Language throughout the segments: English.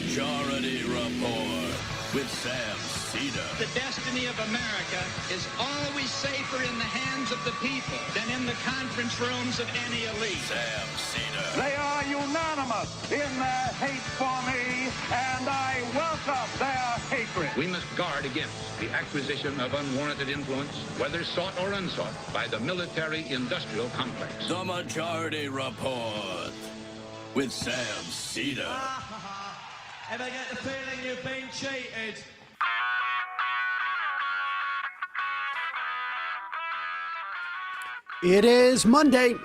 Majority Report with Sam Seder. The destiny of America is always safer in the hands of the people than in the conference rooms of any elite. Sam Seder. They are unanimous in their hate for me, and I welcome their hatred. We must guard against the acquisition of unwarranted influence, whether sought or unsought, by the military-industrial complex. The Majority Report with Sam Seder. Ever get the feeling you've been cheated? It is Monday,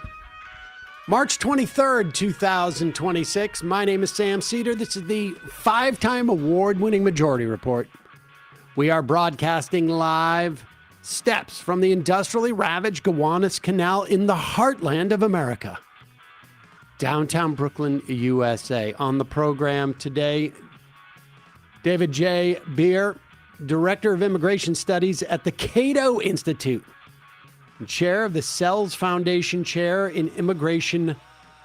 March 23rd, 2026. My name is Sam Seder. This is the five-time award-winning Majority Report. We are broadcasting live steps from the industrially ravaged Gowanus Canal in the heartland of America. Downtown Brooklyn, USA. On the program today, David J. Bier, Director of Immigration Studies at the Cato Institute, and Chair of the Selz Foundation Chair in Immigration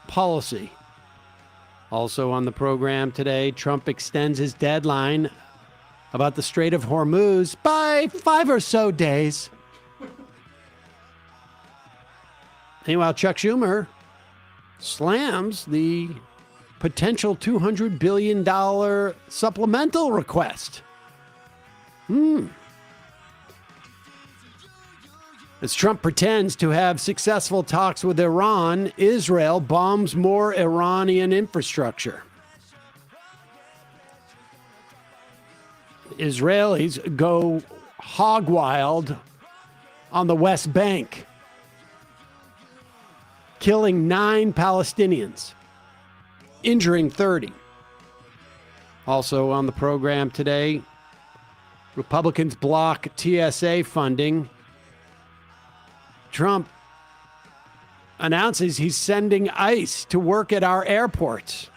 Policy. Also on the program today, Trump extends his deadline about the Strait of Hormuz by 5 or so days. Meanwhile, Chuck Schumer slams the potential $200 billion supplemental request. As Trump pretends to have successful talks with Iran, Israel bombs more Iranian infrastructure. Israelis go hog wild on the West Bank, killing 9 Palestinians, injuring 30. Also on the program today, Republicans block TSA funding. Trump announces he's sending ICE to work at our airports.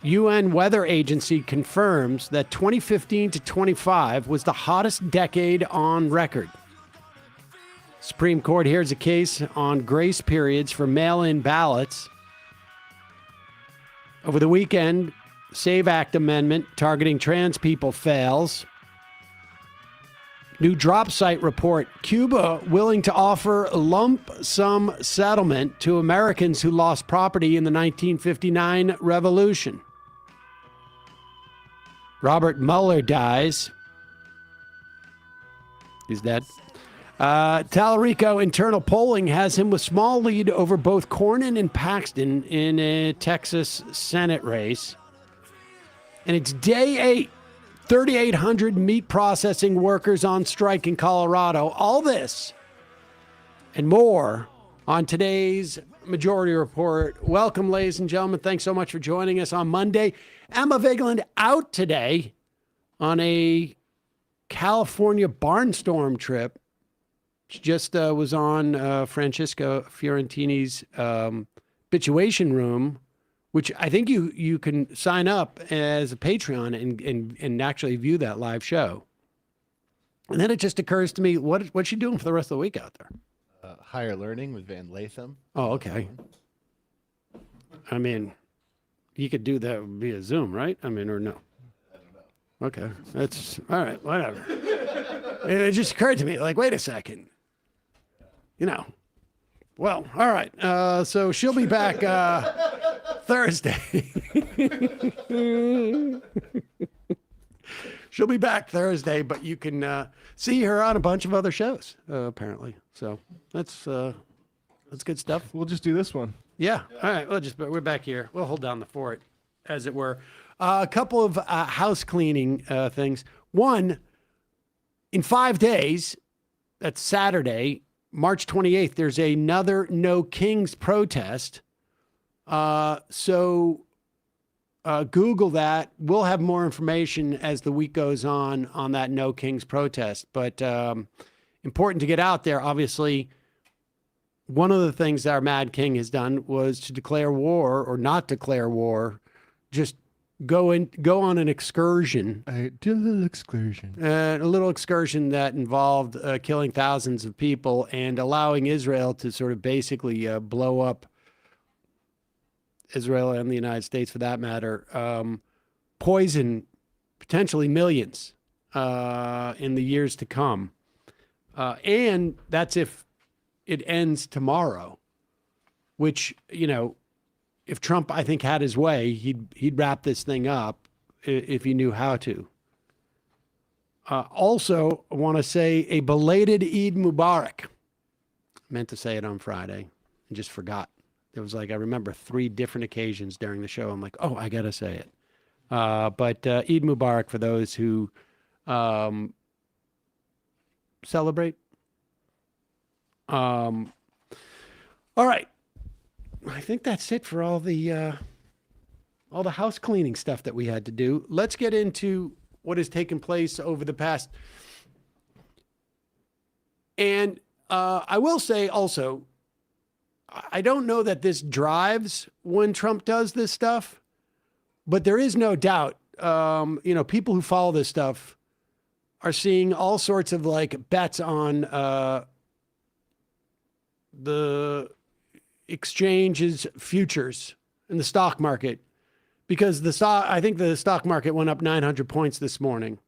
UN Weather Agency confirms that 2015 to 25 was the hottest decade on record. Supreme Court hears a case on grace periods for mail-in ballots. Over the weekend, SAVE Act amendment targeting trans people fails. New drop site report, Cuba willing to offer lump sum settlement to Americans who lost property in the 1959 revolution. Robert Mueller dies. He's dead. Tallarico internal polling has him with small lead over both Cornyn and Paxton in a Texas Senate race. And it's day 8. 3,800 meat processing workers on strike in Colorado. All this and more on today's Majority Report. Welcome, ladies and gentlemen. Thanks so much for joining us on Monday. Emma Vigeland out today on a California barnstorm trip. She just was on Francesca Fiorentini's Bituation Room, which I think you can sign up as a Patreon and actually view that live show. And then it just occurs to me, what's she doing for the rest of the week out there? Higher Learning with Van Latham. Oh, okay. I mean, you could do that via Zoom, right? I mean, or no? I don't know. Okay. That's all right. Whatever. It just occurred to me, like, wait a second. You know. Well, all right. So she'll be back Thursday. She'll be back Thursday, but you can see her on a bunch of other shows, apparently. So that's good stuff. We'll just do this one. Yeah. All right. We're back here. We'll hold down the fort, as it were. A couple of house cleaning things. One, in 5 days, that's Saturday, March 28th, there's another No Kings protest. So Google that. We'll have more information as the week goes on that No Kings protest. But important to get out there. Obviously, one of the things that our Mad King has done was to declare war or not declare war, just go on an excursion. I did a little excursion. A little excursion that involved killing thousands of people and allowing Israel to sort of basically blow up Israel and the United States, for that matter, poison potentially millions in the years to come. And that's if it ends tomorrow, which, you know, if Trump, I think, had his way, he'd wrap this thing up if he knew how to. Also, I want to say a belated Eid Mubarak. I meant to say it on Friday and just forgot. There was like, I remember 3 different occasions during the show. I'm like, oh, I got to say it. But Eid Mubarak for those who celebrate. All right. I think that's it for all the house cleaning stuff that we had to do. Let's get into what has taken place over the past. And I will say also, I don't know that this drives when Trump does this stuff, but there is no doubt, you know, people who follow this stuff are seeing all sorts of like bets on the exchange's futures in the stock market, because I think the stock market went up 900 points this morning,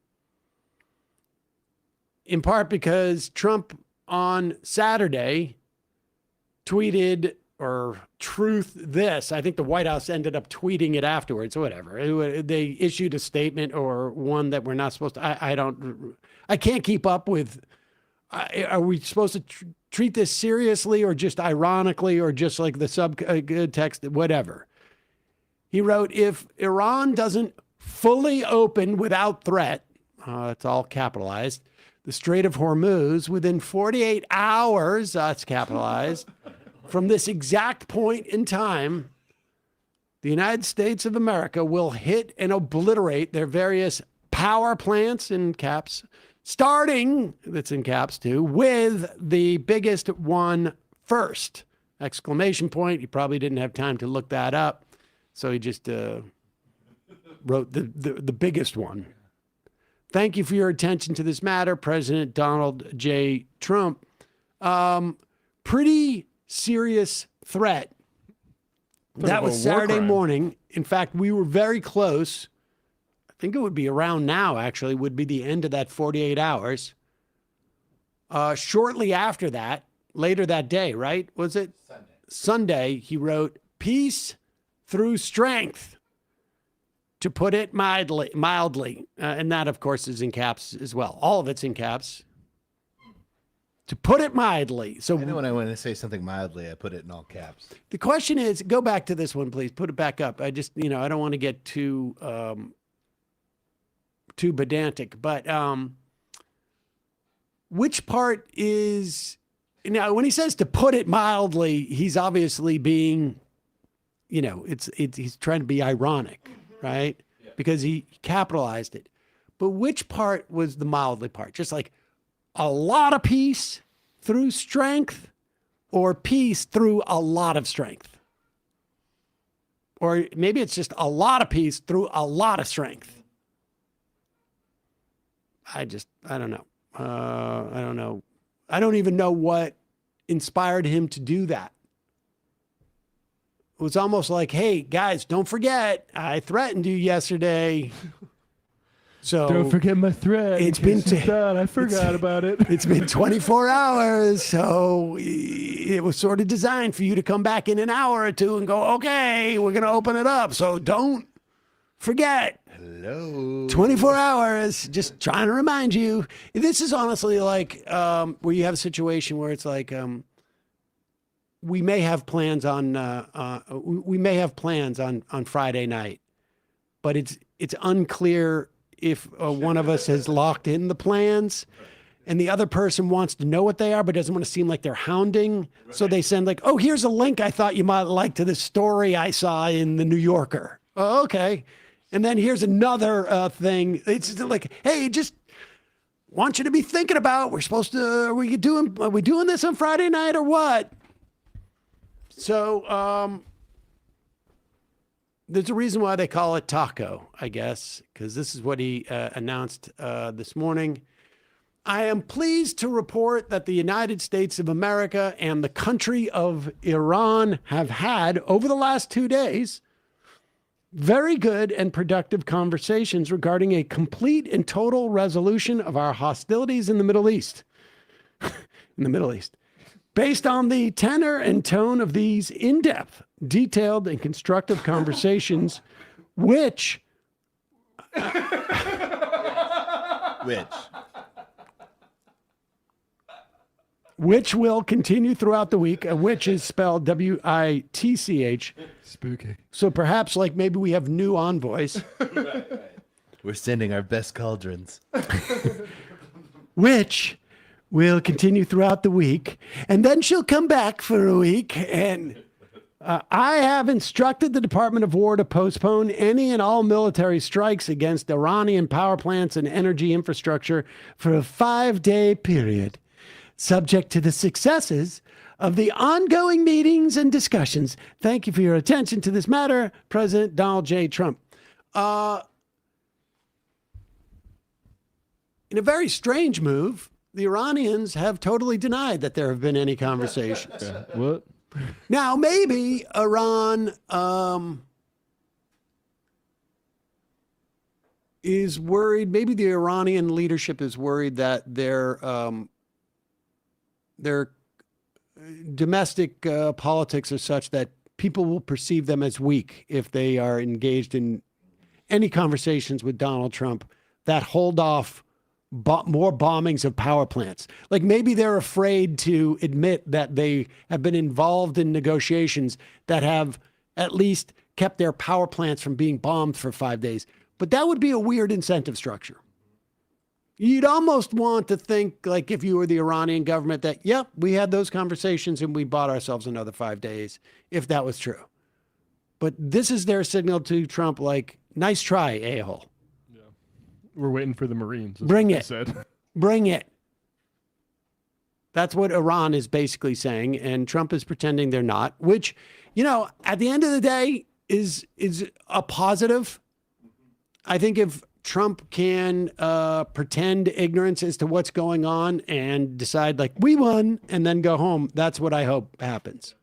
in part because Trump on Saturday tweeted or truthed this. I think the White House ended up tweeting it afterwards, whatever. They issued a statement or one that we're not supposed to. I can't keep up with. Are we supposed to treat this seriously or just ironically or just like the subtext, whatever? He wrote, if Iran doesn't fully open without threat, it's all capitalized, the Strait of Hormuz within 48 hours, that's capitalized, from this exact point in time, the United States of America will hit and obliterate their various power plants, in caps, starting, that's in caps too, with the biggest one first. Exclamation point. He probably didn't have time to look that up, so he just wrote the biggest one. Thank you for your attention to this matter, President Donald J. Trump. Pretty serious threat. That was Saturday morning. In fact, we were very close. I think it would be around now, actually, would be the end of that 48 hours. Shortly after that, later that day, right? Was it? Sunday, he wrote, peace through strength, to put it mildly. And that, of course, is in caps as well. All of it's in caps. To put it mildly. So I know when I want to say something mildly, I put it in all caps. The question is, go back to this one, please. Put it back up. I just, you know, I don't want to get too pedantic, but which part is, now when he says to put it mildly, he's obviously being, you know, he's trying to be ironic, right? Yeah. Because he capitalized it. But which part was the mildly part? Just like a lot of peace through strength, or peace through a lot of strength? Or maybe it's just a lot of peace through a lot of strength. I don't know. I don't know. I don't even know what inspired him to do that. It was almost like, hey, guys, don't forget, I threatened you yesterday. So don't forget my threat. It's been I forgot about it. It's been 24 hours, so it was sort of designed for you to come back in an hour or two and go, okay, we're going to open it up. So don't forget. Hello. 24 hours, just trying to remind you. This is honestly like where you have a situation where it's like we may have plans on Friday night, but it's unclear if one of us has locked in the plans and the other person wants to know what they are, but doesn't want to seem like they're hounding. Right. So they send like, oh, here's a link I thought you might like to this story I saw in the New Yorker. Oh, okay. And then here's another thing. It's like, hey, just want you to be thinking about, are we doing this on Friday night or what? So, there's a reason why they call it taco, I guess, because this is what he announced this morning. I am pleased to report that the United States of America and the country of Iran have had, over the last 2 days, very good and productive conversations regarding a complete and total resolution of our hostilities in the Middle East. Based on the tenor and tone of these in-depth, detailed, and constructive conversations, which will continue throughout the week, which is spelled W-I-T-C-H. Spooky. So perhaps like maybe we have new envoys. We're sending our best cauldrons. Which will continue throughout the week. And then she'll come back for a week. And I have instructed the Department of War to postpone any and all military strikes against Iranian power plants and energy infrastructure for a 5-day period, subject to the successes of the ongoing meetings and discussions. Thank you for your attention to this matter, President Donald J. Trump. In a very strange move, the Iranians have totally denied that there have been any conversations. What? Now, maybe Iran is worried. Maybe the Iranian leadership is worried that their domestic politics are such that people will perceive them as weak if they are engaged in any conversations with Donald Trump that hold off more bombings of power plants. Like maybe they're afraid to admit that they have been involved in negotiations that have at least kept their power plants from being bombed for 5 days. But that would be a weird incentive structure. You'd almost want to think, like if you were the Iranian government, that, yep, we had those conversations and we bought ourselves another 5 days, if that was true. But this is their signal to Trump, like, nice try, a-hole. We're waiting for the Marines. Bring it. Said. Bring it. That's what Iran is basically saying, and Trump is pretending they're not, which, you know, at the end of the day is a positive. I think if Trump can pretend ignorance as to what's going on and decide, like, we won, and then go home, that's what I hope happens.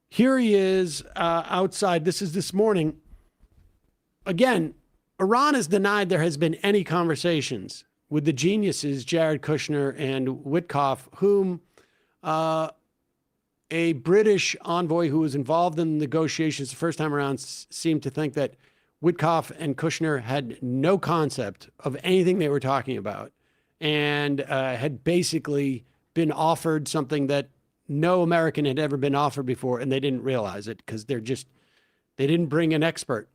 Here he is outside. This is this morning. Again, Iran has denied there has been any conversations with the geniuses, Jared Kushner and Witkoff, whom a British envoy who was involved in the negotiations the first time around seemed to think that Witkoff and Kushner had no concept of anything they were talking about and had basically been offered something that no American had ever been offered before, and they didn't realize it because they didn't bring an expert.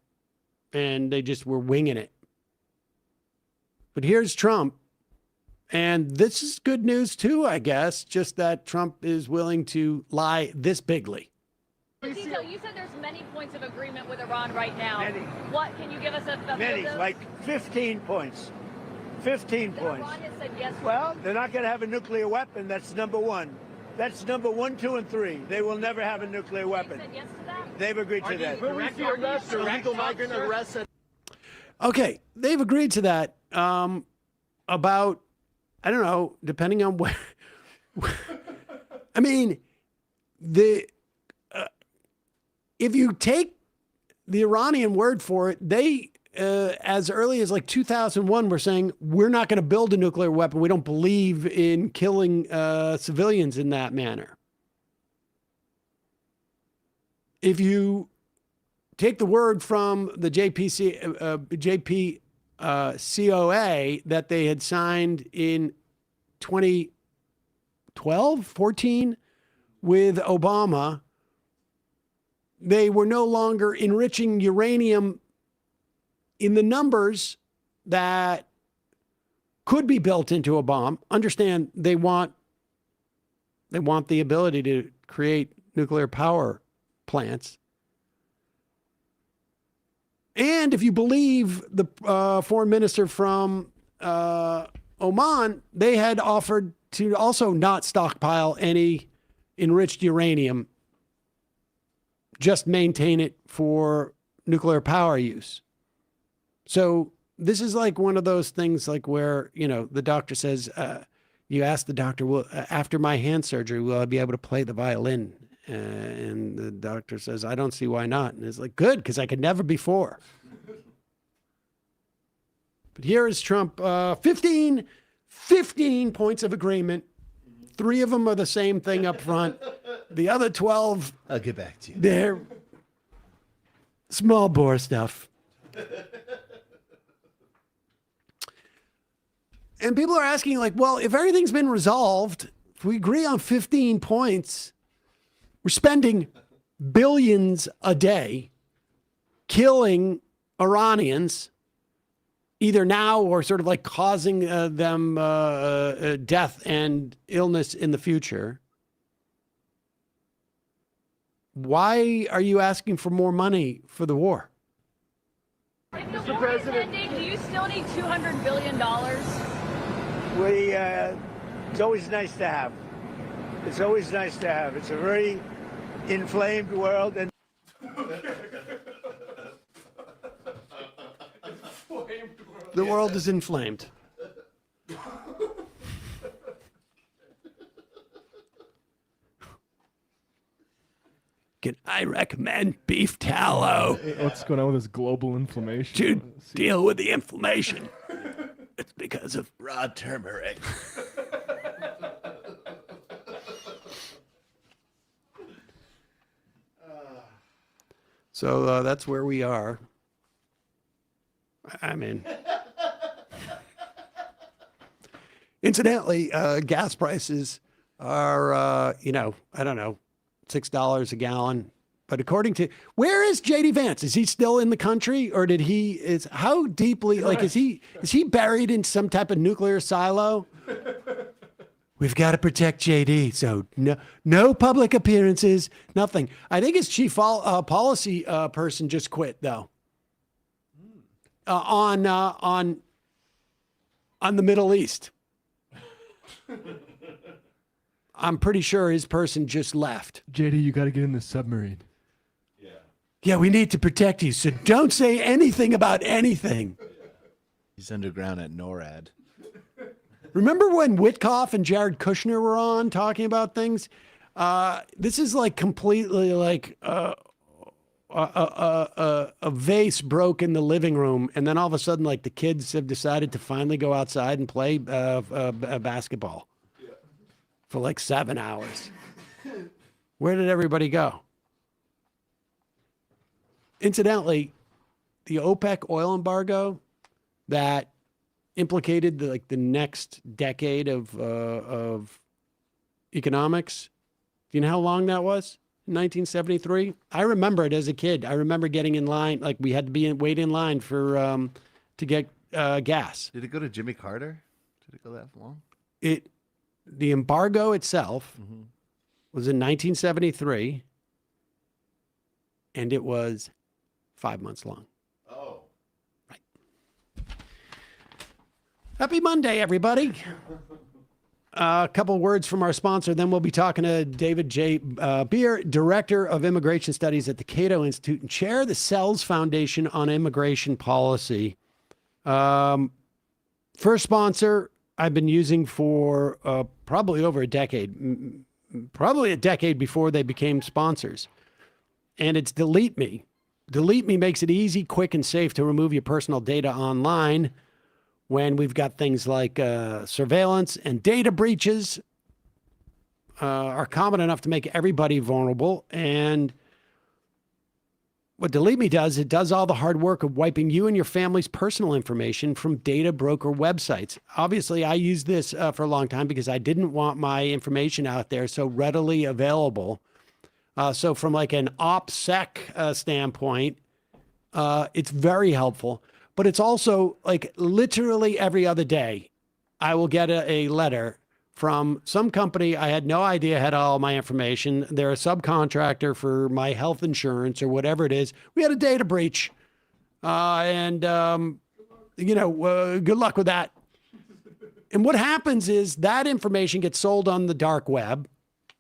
And they just were winging it. But here's Trump. And this is good news too, I guess, just that Trump is willing to lie this bigly. Cato, you said there's many points of agreement with Iran right now. Many. What, can you give us a few Many, of those? like 15 points. 15 points. Iran has said yes. Well, they're not going to have a nuclear weapon. That's number one. That's number 1, 2, and 3. They will never have a nuclear weapon. Said yes to that? They've agreed to that. Okay, they've agreed to that about, I don't know, depending on where. I mean, if you take the Iranian word for it, they, as early as like 2001, were saying, we're not going to build a nuclear weapon. We don't believe in killing civilians in that manner. If you take the word from the JPCOA that they had signed in 2012, 14 with Obama, they were no longer enriching uranium in the numbers that could be built into a bomb. Understand, they want the ability to create nuclear power plants. And if you believe the foreign minister from Oman, they had offered to also not stockpile any enriched uranium, just maintain it for nuclear power use. So this is like one of those things like where, the doctor says, you ask the doctor, well, after my hand surgery, will I be able to play the violin? And the doctor says, I don't see why not. And it's like, good, because I could never before. But here is Trump, 15 points of agreement. 3 of them are the same thing up front. The other 12, I'll get back to you. they're small bore stuff. And people are asking, like, well, if everything's been resolved, if we agree on 15 points, we're spending billions a day killing Iranians, either now or sort of like causing them death and illness in the future. Why are you asking for more money for the war? If the war is ending, do you still need $200 billion? It's always nice to have. It's always nice to have. It's a very inflamed world, and The world is inflamed. Can I recommend beef tallow What's going on with this global inflammation? to deal with the inflammation? It's because of Raw turmeric. So that's where we are. I mean, incidentally, gas prices are, I don't know, $6 a gallon. But according to, where is JD Vance? Is he still in the country, or how deeply, like, is he buried in some type of nuclear silo? We've got to protect JD, so no public appearances, nothing. I think his chief policy person just quit, though. On the Middle East. I'm pretty sure his person just left. JD, you got to get in the submarine. Yeah, we need to protect you, so don't say anything about anything. He's underground at NORAD. Remember when Witkoff and Jared Kushner were on talking about things? This is like completely like a vase broke in the living room, and then all of a sudden, like, the kids have decided to finally go outside and play basketball for like 7 hours. Where did everybody go? Incidentally, the OPEC oil embargo that implicated the next decade of economics. Do you know how long that was? 1973. I remember it as a kid. I remember getting in line, like we had to wait in line for to get gas. Did it go to Jimmy Carter? Did it go that long? The embargo itself was in 1973, and it was 5 months long. Oh. Right. Happy Monday, everybody. A couple words from our sponsor, then we'll be talking to David J. Bier, Director of Immigration Studies at the Cato Institute and Chair of the Selz Foundation on Immigration Policy. First sponsor I've been using for probably over a decade, probably a decade before they became sponsors. And it's Delete Me. Delete Me makes it easy, quick, and safe to remove your personal data online when we've got things like surveillance and data breaches are common enough to make everybody vulnerable. And what Delete Me does, it does all the hard work of wiping you and your family's personal information from data broker websites. Obviously, I used this for a long time because I didn't want my information out there so readily available. So from like an OPSEC standpoint, it's very helpful. But it's also like literally every other day, I will get a letter from some company I had no idea had all my information. They're a subcontractor for my health insurance or whatever it is. We had a data breach. Good luck with that. And what happens is that information gets sold on the dark web,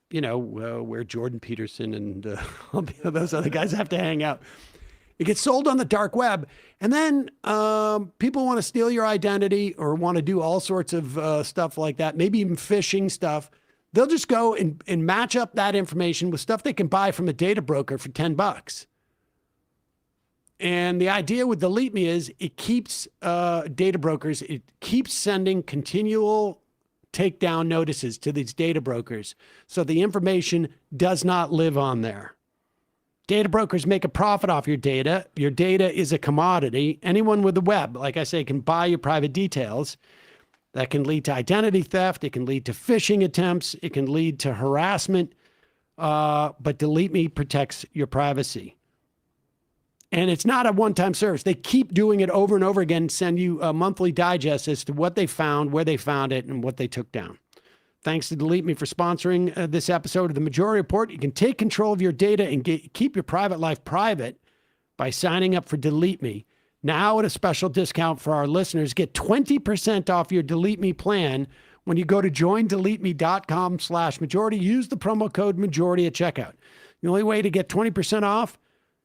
where Jordan Peterson and all those other guys have to hang out. It gets sold on the dark web. And then people want to steal your identity or want to do all sorts of stuff like that, maybe even phishing stuff. They'll just go and match up that information with stuff they can buy from a data broker for $10. And the idea with Delete Me is it keeps data brokers, it keeps sending continual takedown notices to these data brokers. So the information does not live on there. Data brokers make a profit off your data. Your data is a commodity. Anyone with the web, like I say, can buy your private details. That can lead to identity theft. It can lead to phishing attempts. It can lead to harassment. But Delete Me protects your privacy. And it's not a one-time service. They keep doing it over and over again, send you a monthly digest as to what they found, where they found it, and what they took down. Thanks to Delete Me for sponsoring this episode of The Majority Report. You can take control of your data and keep your private life private by signing up for Delete Me. Now at a special discount for our listeners, get 20% off your Delete Me plan when you go to joindeleteme.com/majority. Use the promo code majority at checkout. The only way to get 20% off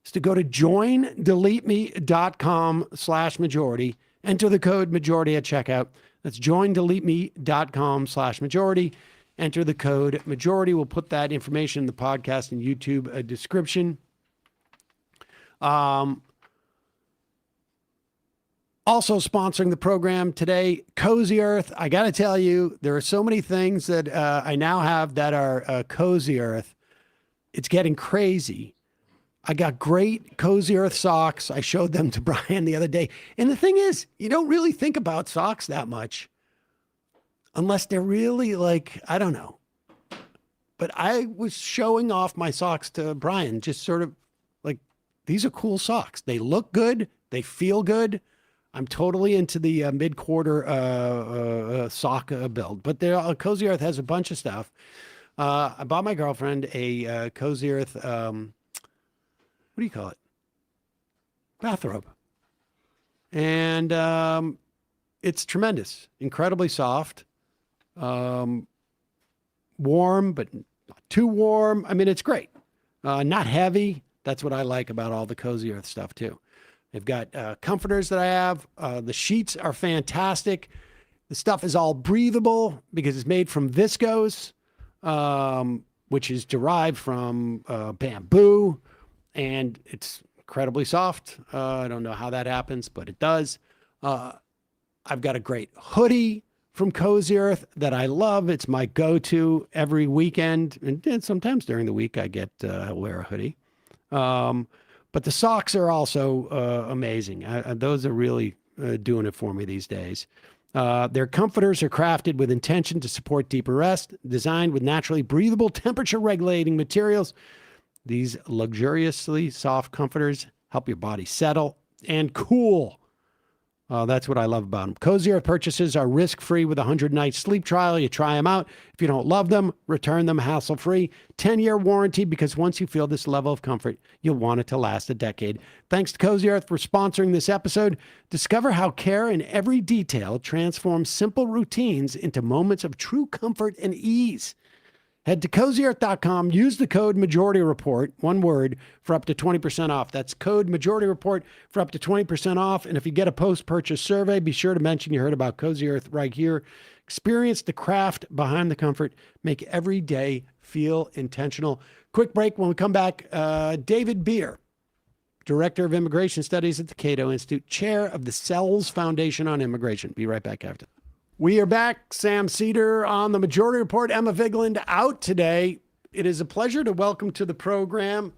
is to go to joindeleteme.com/majority. Enter the code majority at checkout. That's joindeleteme.com/majority. Enter the code majority. We'll put that information in the podcast and YouTube description. Also sponsoring the program today, Cozy Earth. I got to tell you, there are so many things that I now have that are Cozy Earth. It's getting crazy. I got great Cozy Earth socks. I showed them to Brian the other day. And the thing is, you don't really think about socks that much unless they're really like, I don't know. But I was showing off my socks to Brian, just sort of like, these are cool socks. They look good. They feel good. I'm totally into the mid-quarter sock build. But Cozy Earth has a bunch of stuff. I bought my girlfriend a Cozy Earth... what do you call it? Bathrobe. And it's tremendous. Incredibly soft. Warm, but not too warm. I mean, it's great. Not heavy. That's what I like about all the Cozy Earth stuff, too. They've got comforters that I have. The sheets are fantastic. The stuff is all breathable because it's made from viscose, which is derived from bamboo. And it's incredibly soft. I don't know how that happens, but it does. I've got a great hoodie from Cozy Earth that I love. It's my go-to every weekend. And sometimes during the week, I wear a hoodie. But the socks are also amazing. Those are really doing it for me these days. Their comforters are crafted with intention to support deeper rest, designed with naturally breathable, temperature-regulating materials. These luxuriously soft comforters help your body settle and cool. That's what I love about them. Cozy Earth purchases are risk-free with a 100-night sleep trial. You try them out. If you don't love them, return them hassle-free. 10-year warranty, because once you feel this level of comfort, you'll want it to last a decade. Thanks to Cozy Earth for sponsoring this episode. Discover how care in every detail transforms simple routines into moments of true comfort and ease. Head to CozyEarth.com, use the code MajorityReport, one word, for up to 20% off. That's code MajorityReport for up to 20% off. And if you get a post-purchase survey, be sure to mention you heard about Cozy Earth right here. Experience the craft behind the comfort. Make every day feel intentional. Quick break. When we come back, David Bier, Director of Immigration Studies at the Cato Institute, Chair of the Selz Foundation on Immigration. Be right back after. We are back. Sam Seder on the Majority Report. Emma Vigeland out today. It is a pleasure to welcome to the program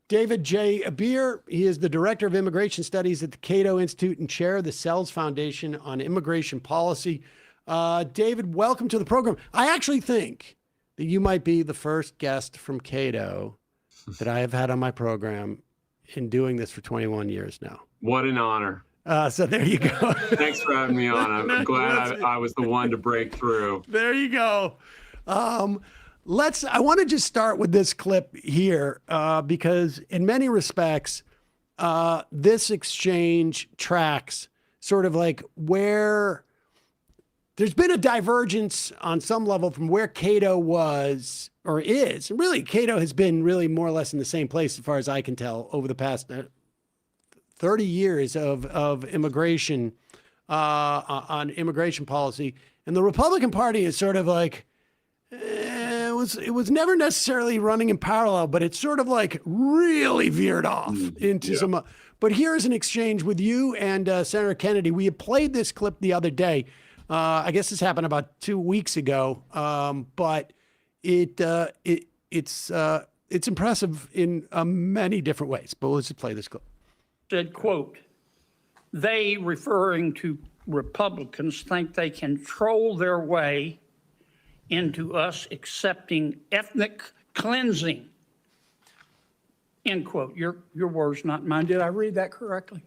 David J. Bier. He is the Director of Immigration Studies at the Cato Institute and Chair of the Selz Foundation on Immigration Policy. David, welcome to the program. I actually think that you might be the first guest from Cato that I have had on my program in doing this for 21 years now. What an honor. So there you go. Thanks for having me on. I'm glad I was the one to break through. There you go. I want to just start with this clip here because in many respects, this exchange tracks sort of like where there's been a divergence on some level from where Cato was or is. Really, Cato has been really more or less in the same place as far as I can tell over the past 30 years of immigration on immigration policy. And the Republican Party is sort of like, it was never necessarily running in parallel, but it's sort of like really veered off into some. But here's an exchange with you and Senator Kennedy. We had played this clip the other day. I guess this happened about 2 weeks ago, but it's impressive in many different ways. But let's just play this clip. Said, quote, they, referring to Republicans, think they can troll their way into us accepting ethnic cleansing, end quote. Your words, not mine. Did I read that correctly?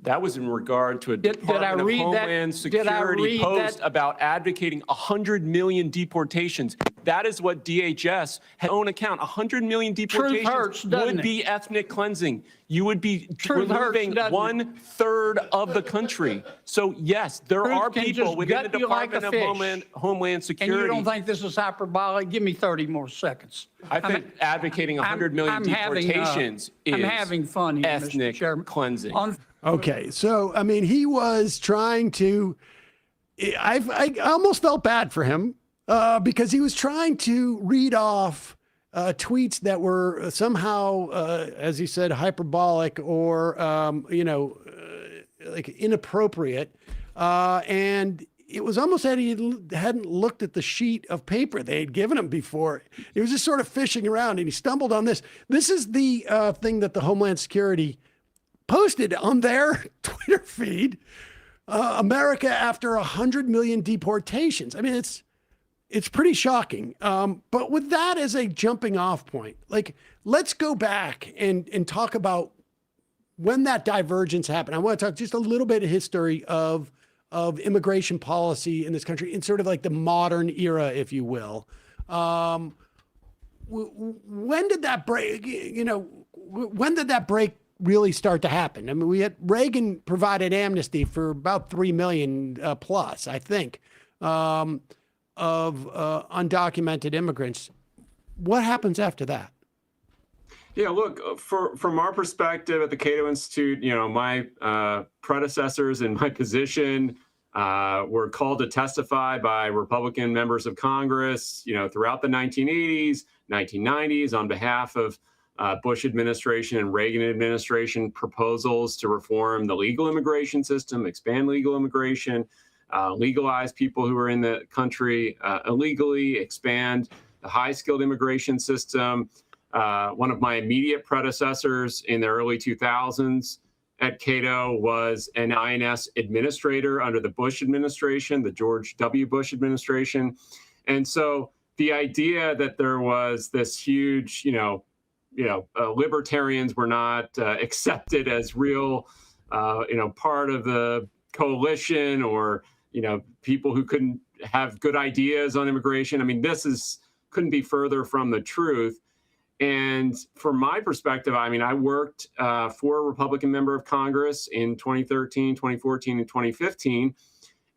That was in regard to a Department of Homeland Security post about advocating 100 million deportations. That is what DHS had own account. 100 million deportations would be ethnic cleansing. You would be removing 1/3 of the country. So yes, there are people within the Department of Homeland Security. And you don't think this is hyperbolic? Give me 30 more seconds. I think advocating 100 million deportations is I'm having fun here, ethnic Mr. Chairman. cleansing. Okay, so I mean, he was trying to. I almost felt bad for him because he was trying to read off tweets that were somehow, as he said, hyperbolic or like inappropriate, and it was almost that he hadn't looked at the sheet of paper they had given him before. He was just sort of fishing around, and he stumbled on this. This is the thing that the Homeland Security posted on their Twitter feed. America after 100 million deportations. I mean, it's pretty shocking. But with that as a jumping off point, like, let's go back and talk about when that divergence happened. I want to talk just a little bit of history of immigration policy in this country in sort of like the modern era, if you will. When did that break? When did that break really start to happen? I mean, we had Reagan provided amnesty for about 3 million plus, I think, of undocumented immigrants. What happens after that? Yeah, look, from our perspective at the Cato Institute, my predecessors in my position were called to testify by Republican members of Congress, throughout the 1980s, 1990s on behalf of Bush administration and Reagan administration proposals to reform the legal immigration system, expand legal immigration, legalize people who are in the country illegally, expand the high-skilled immigration system. One of my immediate predecessors in the early 2000s at Cato was an INS administrator under the Bush administration, the George W. Bush administration. And so the idea that there was this huge, libertarians were not accepted as real, part of the coalition, or, people who couldn't have good ideas on immigration. I mean, couldn't be further from the truth. And from my perspective, I mean, I worked for a Republican member of Congress in 2013, 2014, and 2015.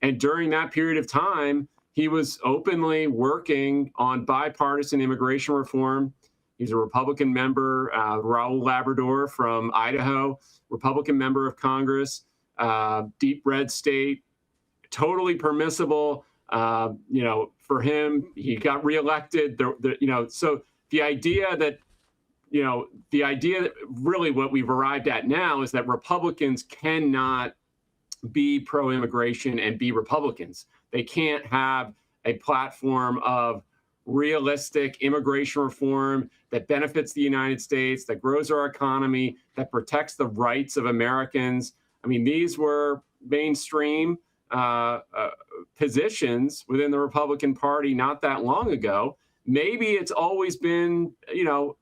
And during that period of time, he was openly working on bipartisan immigration reform. He's a Republican member, Raul Labrador from Idaho, Republican member of Congress, deep red state, totally permissible. For him, he got reelected. So the idea that really what we've arrived at now is that Republicans cannot be pro-immigration and be Republicans. They can't have a platform of realistic immigration reform that benefits the United States, that grows our economy, that protects the rights of Americans. I mean, these were mainstream positions within the Republican Party not that long ago. Maybe it's always been,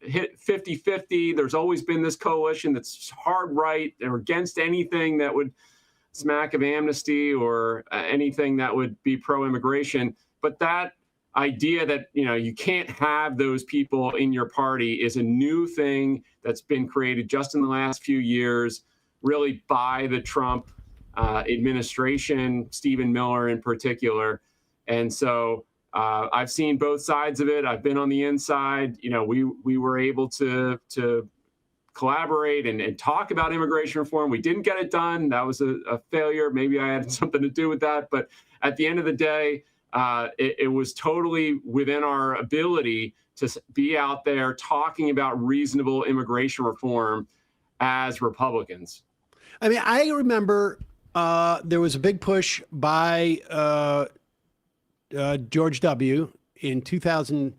hit 50-50. There's always been this coalition that's hard right or against anything that would smack of amnesty or anything that would be pro-immigration. But that idea that, you can't have those people in your party is a new thing that's been created just in the last few years, really by the Trump administration, Stephen Miller in particular. And so I've seen both sides of it. I've been on the inside. We were able to collaborate and talk about immigration reform. We didn't get it done. That was a failure. Maybe I had something to do with that. But at the end of the day, it was totally within our ability to be out there talking about reasonable immigration reform as Republicans. I mean, I remember there was a big push by George W. in 2000.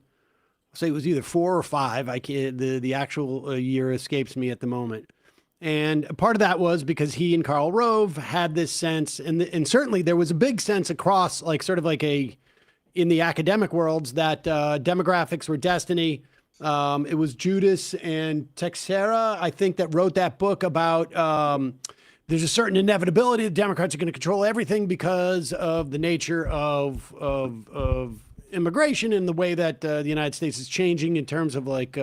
Say it was either 4 or 5. I can't. The actual year escapes me at the moment. And part of that was because he and Karl Rove had this sense, and certainly there was a big sense across, like sort of like in the academic worlds, that demographics were destiny. It was Judas and Teixeira, I think, that wrote that book about there's a certain inevitability that Democrats are going to control everything because of the nature of immigration and the way that the United States is changing in terms of like,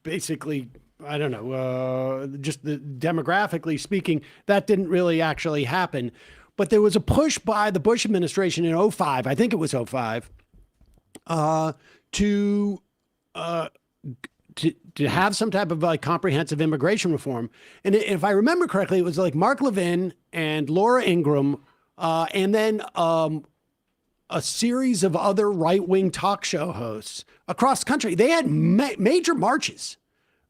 basically, I don't know, just demographically speaking, that didn't really actually happen. But there was a push by the Bush administration in 2005, I think it was 2005, to have some type of like comprehensive immigration reform. And if I remember correctly, it was like Mark Levin and Laura Ingraham, and then a series of other right-wing talk show hosts across the country. They had major marches,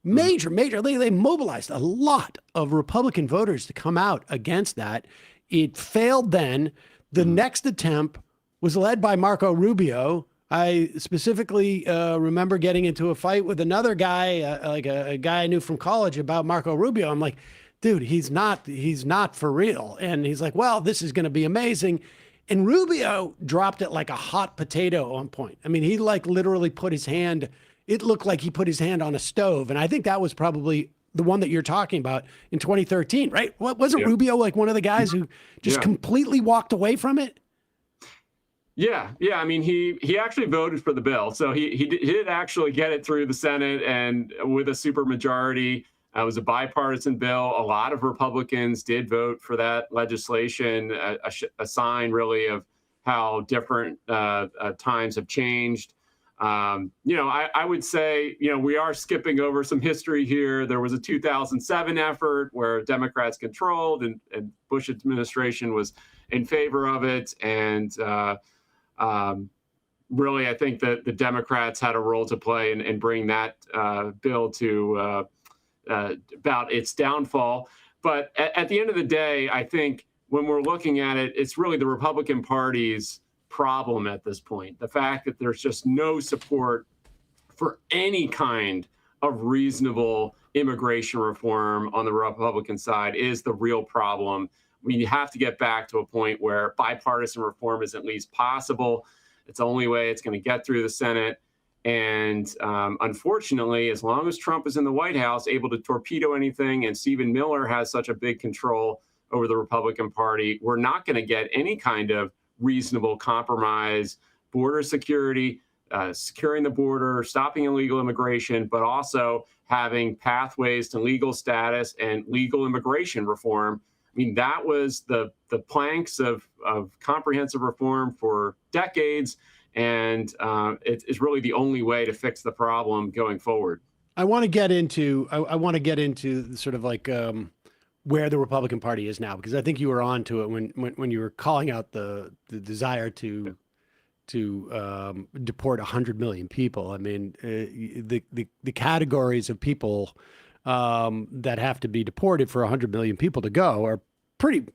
major. They mobilized a lot of Republican voters to come out against that. It failed then. The next attempt was led by Marco Rubio. I specifically remember getting into a fight with another guy, like a guy I knew from college, about Marco Rubio. I'm like, dude, he's not for real. And he's like, well, this is going to be amazing. And Rubio dropped it like a hot potato on point. I mean, he like literally put his hand, it looked like he put his hand on a stove. And I think that was probably the one that you're talking about in 2013, right? Wasn't Rubio like one of the guys who just completely walked away from it? Yeah. I mean, he actually voted for the bill. So he did actually get it through the Senate, and with a supermajority. It was a bipartisan bill. A lot of Republicans did vote for that legislation, a sign really of how different times have changed. I would say, we are skipping over some history here. There was a 2007 effort where Democrats controlled and Bush administration was in favor of it. And really, I think that the Democrats had a role to play in bringing that bill to about its downfall. But at the end of the day, I think when we're looking at it, it's really the Republican Party's problem at this point. The fact that there's just no support for any kind of reasonable immigration reform on the Republican side is the real problem. We have to get back to a point where bipartisan reform is at least possible. It's the only way it's going to get through the Senate. And unfortunately, as long as Trump is in the White House, able to torpedo anything, and Stephen Miller has such a big control over the Republican Party, we're not going to get any kind of reasonable compromise, border security, securing the border, stopping illegal immigration, but also having pathways to legal status and legal immigration reform. I mean, that was the planks of comprehensive reform for decades. And it's really the only way to fix the problem going forward. I want to get into sort of like where the Republican Party is now, because I think you were on to it when you were calling out the desire to deport 100 million people. I mean, the categories of people that have to be deported for 100 million people to go are pretty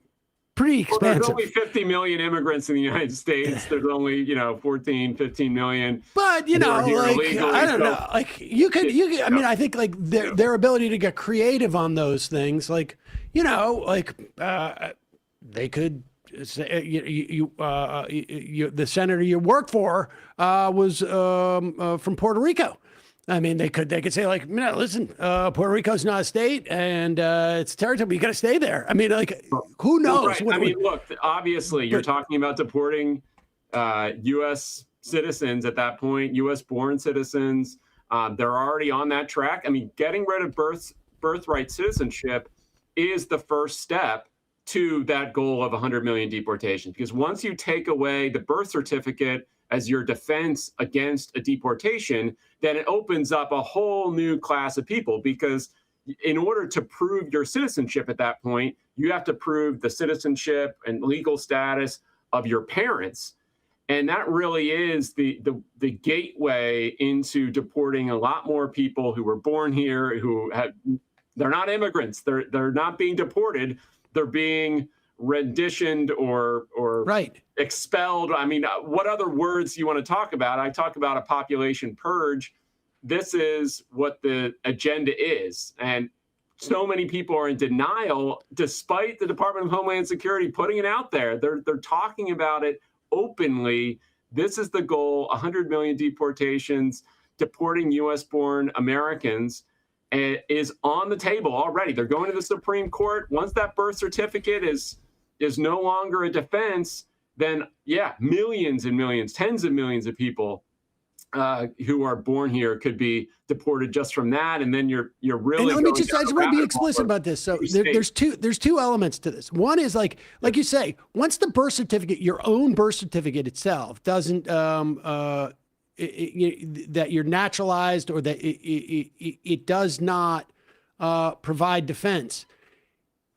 expensive. Well, there's only 50 million immigrants in the United States. There's only, 14, 15 million. But, I don't know, like you could, I mean, I think like their ability to get creative on those things, like, they could say, the senator you work for was from Puerto Rico. I mean, they could say like, listen, Puerto Rico's not a state and it's territory. You got to stay there. I mean, like, who knows? Right. Look, obviously, you're talking about deporting U.S. citizens at that point, U.S.-born citizens. They're already on that track. I mean, getting rid of birthright citizenship is the first step to that goal of 100 million deportations. Because once you take away the birth certificate as your defense against a deportation, then it opens up a whole new class of people, because in order to prove your citizenship at that point, you have to prove the citizenship and legal status of your parents. And that really is the gateway into deporting a lot more people who were born here, they're not immigrants. They're not being deported. They're being renditioned or expelled. I mean, what other words do you want to talk about? I talk about a population purge. This is what the agenda is. And so many people are in denial, despite the Department of Homeland Security putting it out there. They're talking about it openly. This is the goal: 100 million deportations, deporting U.S.-born Americans is on the table already. They're going to the Supreme Court. Once that birth certificate is no longer a defense, then yeah, millions and millions, tens of millions of people who are born here could be deported just from that. And then you're really. And I just want to be explicit about this. So there's two elements to this. One is like you say, once the birth certificate, your own birth certificate itself, doesn't that you're naturalized, or that it does not provide defense,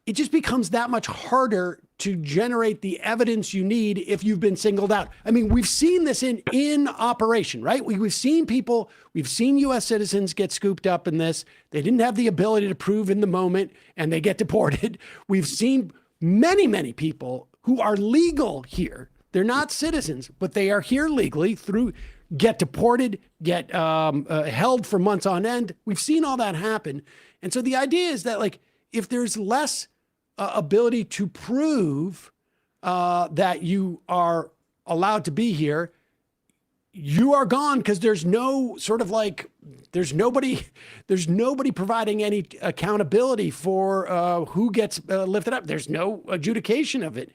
it just becomes that much harder to generate the evidence you need if you've been singled out. I mean, we've seen this in operation, right? We've seen U.S. citizens get scooped up in this. They didn't have the ability to prove in the moment, and they get deported. We've seen many, many people who are legal here. They're not citizens, but they are here legally, get deported, get held for months on end. We've seen all that happen. And so the idea is that, like, if there's less ability to prove that you are allowed to be here, you are gone, because there's no sort of like, there's nobody providing any accountability for who gets lifted up. There's no adjudication of it.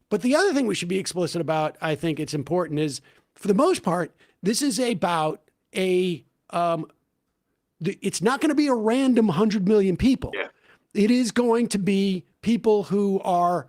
But the other thing we should be explicit about, I think it's important, is for the most part, this is about it's not going to be a random 100 million people. Yeah. It is going to be people who are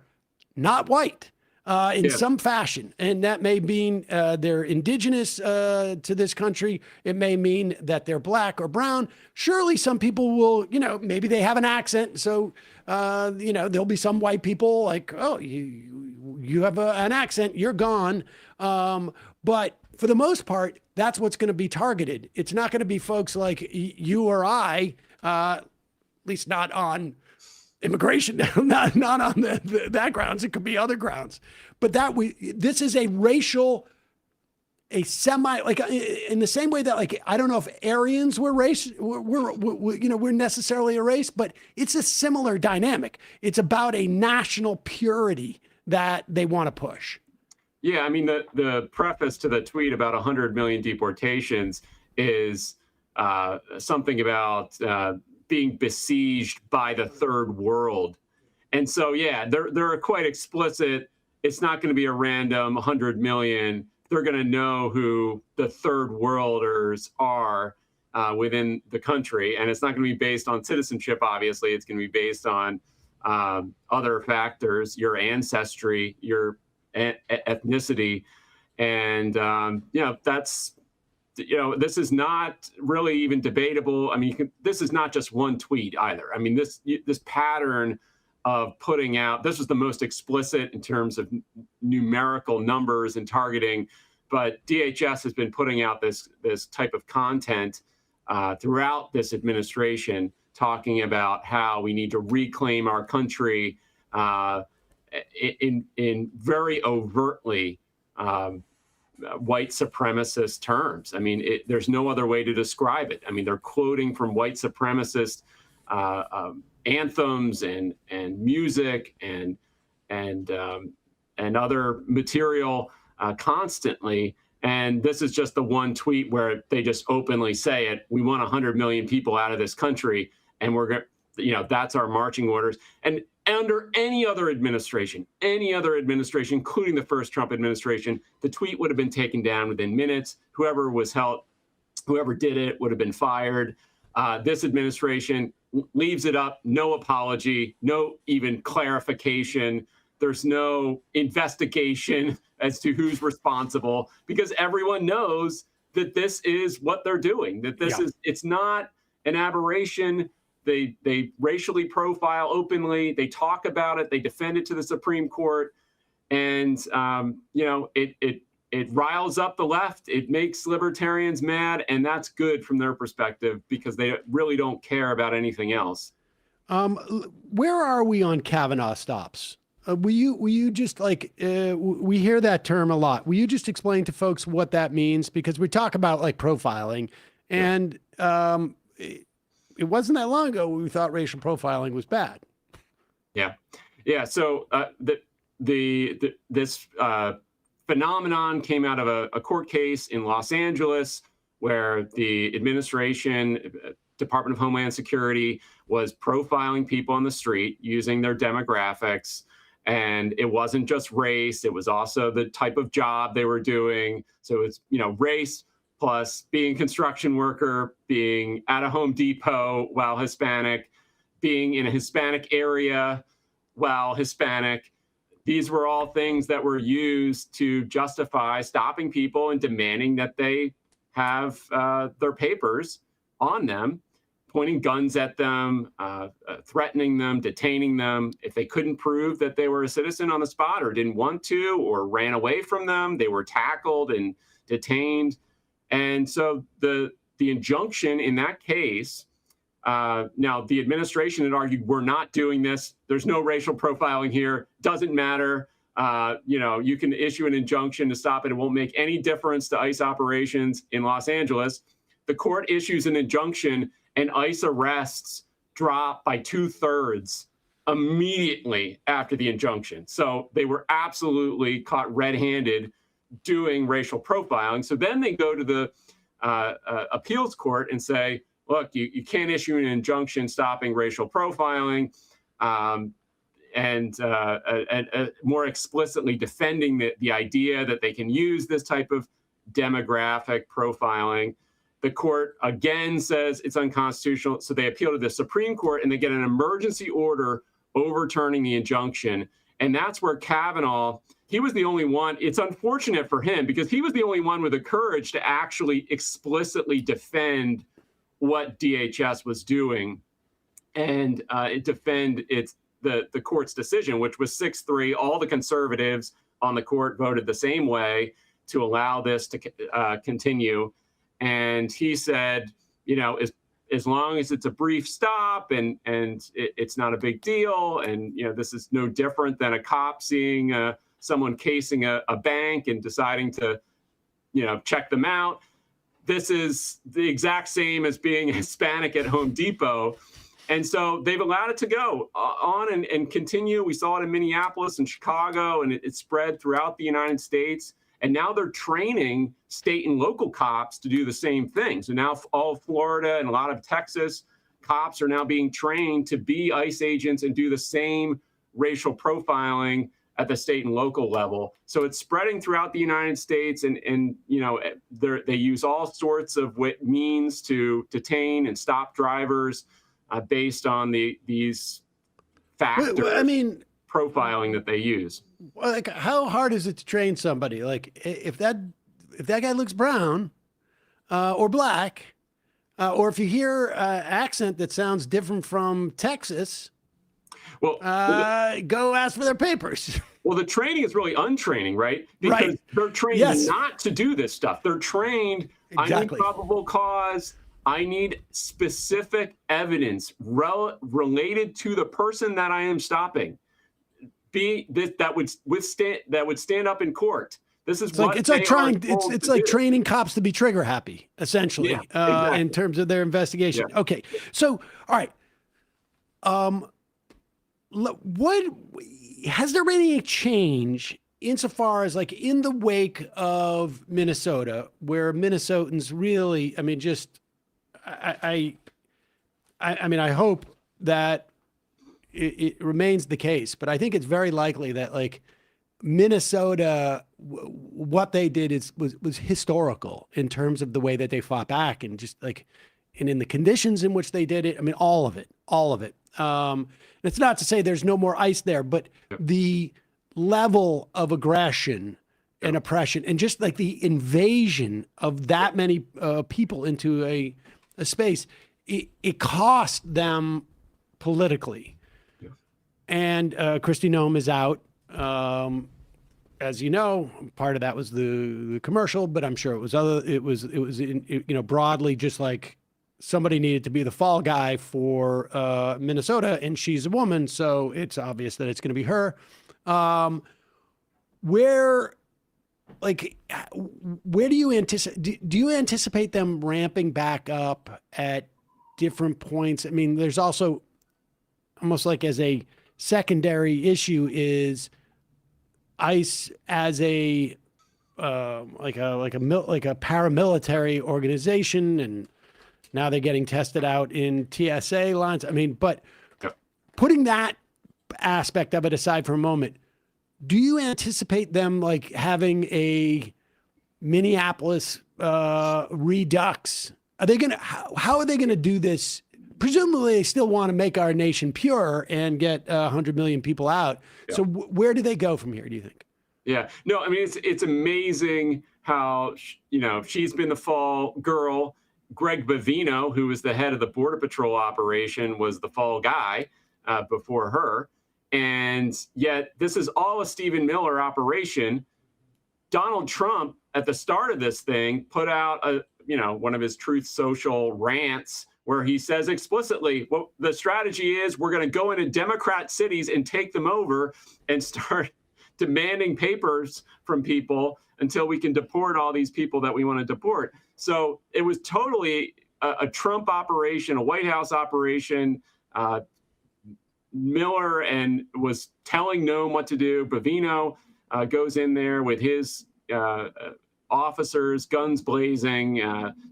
not white in some fashion. And that may mean they're indigenous to this country. It may mean that they're black or brown. Surely some people will, maybe they have an accent. So, there'll be some white people like, oh, you have an accent, you're gone. But for the most part, that's what's going to be targeted. It's not going to be folks like you or I, at least not on immigration, not on that grounds. It could be other grounds. But this is a racial, in the same way that, like, I don't know if Aryans were we're necessarily a race, but it's a similar dynamic. It's about a national purity that they want to push. Yeah, I mean, the preface to the tweet about 100 million deportations is something about being besieged by the third world. And so, yeah, they're quite explicit. It's not going to be a random 100 million. They're going to know who the third worlders are within the country. And it's not going to be based on citizenship, obviously. It's going to be based on other factors, your ancestry, your ethnicity. And, this is not really even debatable. I mean, this is not just one tweet either. I mean, this pattern of putting out, this was the most explicit in terms of numerical numbers and targeting, but DHS has been putting out this type of content throughout this administration, talking about how we need to reclaim our country in very overtly white supremacist terms. I mean, there's no other way to describe it. I mean, they're quoting from white supremacist anthems and music and other material constantly. And this is just the one tweet where they just openly say it. We want 100 million people out of this country, and we're going to, that's our marching orders. And under any other administration, including the first Trump administration, the tweet would have been taken down within minutes. Whoever did it would have been fired. This administration leaves it up, no apology, no even clarification. There's no investigation as to who's responsible because everyone knows that this is what they're doing, that this is, it's not an aberration. They racially profile openly. They talk about it. They defend it to the Supreme Court. And, it riles up the left. It makes libertarians mad. And that's good from their perspective because they really don't care about anything else. Where are we on Kavanaugh stops? Will you just we hear that term a lot. Will you just explain to folks what that means? Because we talk about profiling and it wasn't that long ago we thought racial profiling was bad. Yeah. So this phenomenon came out of a court case in Los Angeles where the administration, Department of Homeland Security, was profiling people on the street using their demographics. And it wasn't just race. It was also the type of job they were doing. So it's, race plus being a construction worker, being at a Home Depot while Hispanic, being in a Hispanic area while Hispanic. These were all things that were used to justify stopping people and demanding that they have their papers on them, pointing guns at them, threatening them, detaining them. If they couldn't prove that they were a citizen on the spot or didn't want to or ran away from them, they were tackled and detained. And so the injunction in that case, now the administration had argued, we're not doing this. There's no racial profiling here. Doesn't matter. You can issue an injunction to stop it. It won't make any difference to ICE operations in Los Angeles. The court issues an injunction and ICE arrests drop by 2/3 immediately after the injunction. So they were absolutely caught red-handed doing racial profiling. So then they go to the appeals court and say, look, you can't issue an injunction stopping racial profiling and more explicitly defending the idea that they can use this type of demographic profiling. The court again says it's unconstitutional. So they appeal to the Supreme Court and they get an emergency order overturning the injunction. And that's where Kavanaugh, he was the only one. It's unfortunate for him because he was the only one with the courage to actually explicitly defend what DHS was doing and defend the court's decision, which was 6-3. All the conservatives on the court voted the same way to allow this to continue. And he said, as long as it's a brief stop and it's not a big deal, and this is no different than a cop seeing someone casing a bank and deciding to, check them out. This is the exact same as being Hispanic at Home Depot. And so they've allowed it to go on and continue. We saw it in Minneapolis and Chicago, and it spread throughout the United States. And now they're training state and local cops to do the same thing. So now all of Florida and a lot of Texas cops are now being trained to be ICE agents and do the same racial profiling at the state and local level. So it's spreading throughout the United States, and they use all sorts of means to detain and stop drivers based on these factors. Profiling that they use. Like, how hard is it to train somebody? Like, if that guy looks brown or black, or if you hear an accent that sounds different from Texas, well, go ask for their papers. Well, the training is really untraining, right? Because they're trained not to do this stuff. They're trained, I need probable cause, I need specific evidence related to the person that I am stopping. That would stand up in court. This is it's like training cops to be trigger happy, essentially, exactly. In terms of their investigation. Yeah. Okay, so all right, what has there been any change insofar as in the wake of Minnesota, where Minnesotans really, I hope that it remains the case, but I think it's very likely that Minnesota, what they did was historical in terms of the way that they fought back and just and in the conditions in which they did it. All of it. And it's not to say there's no more ICE there, but the level of aggression and oppression, and just like the invasion of that many people into a space, it cost them politically. Yeah. And Kristi Noem is out. As you know, part of that was the commercial, but I'm sure it was broadly just like somebody needed to be the fall guy for Minnesota, and she's a woman, so it's obvious that it's going to be her. Where do you anticipate? Do you anticipate them ramping back up at different points? I mean, there's also almost like as a secondary issue is ICE as a paramilitary organization, and now they're getting tested out in TSA lines. I mean, but putting that aspect of it aside for a moment, do you anticipate them like having a Minneapolis redux? Are they gonna? How are they gonna do this? Presumably, they still want to make our nation pure and get 100 million people out. Yeah. So where do they go from here, do you think? Yeah, no, I mean, it's amazing how, she's been the fall girl. Greg Bavino, who was the head of the Border Patrol operation, was the fall guy before her. And yet this is all a Stephen Miller operation. Donald Trump, at the start of this thing, put out one of his Truth Social rants where he says explicitly, well, the strategy is we're going to go into Democrat cities and take them over and start demanding papers from people until we can deport all these people that we want to deport. So it was totally a Trump operation, a White House operation. Miller and was telling Noem what to do. Bavino goes in there with his officers, guns blazing,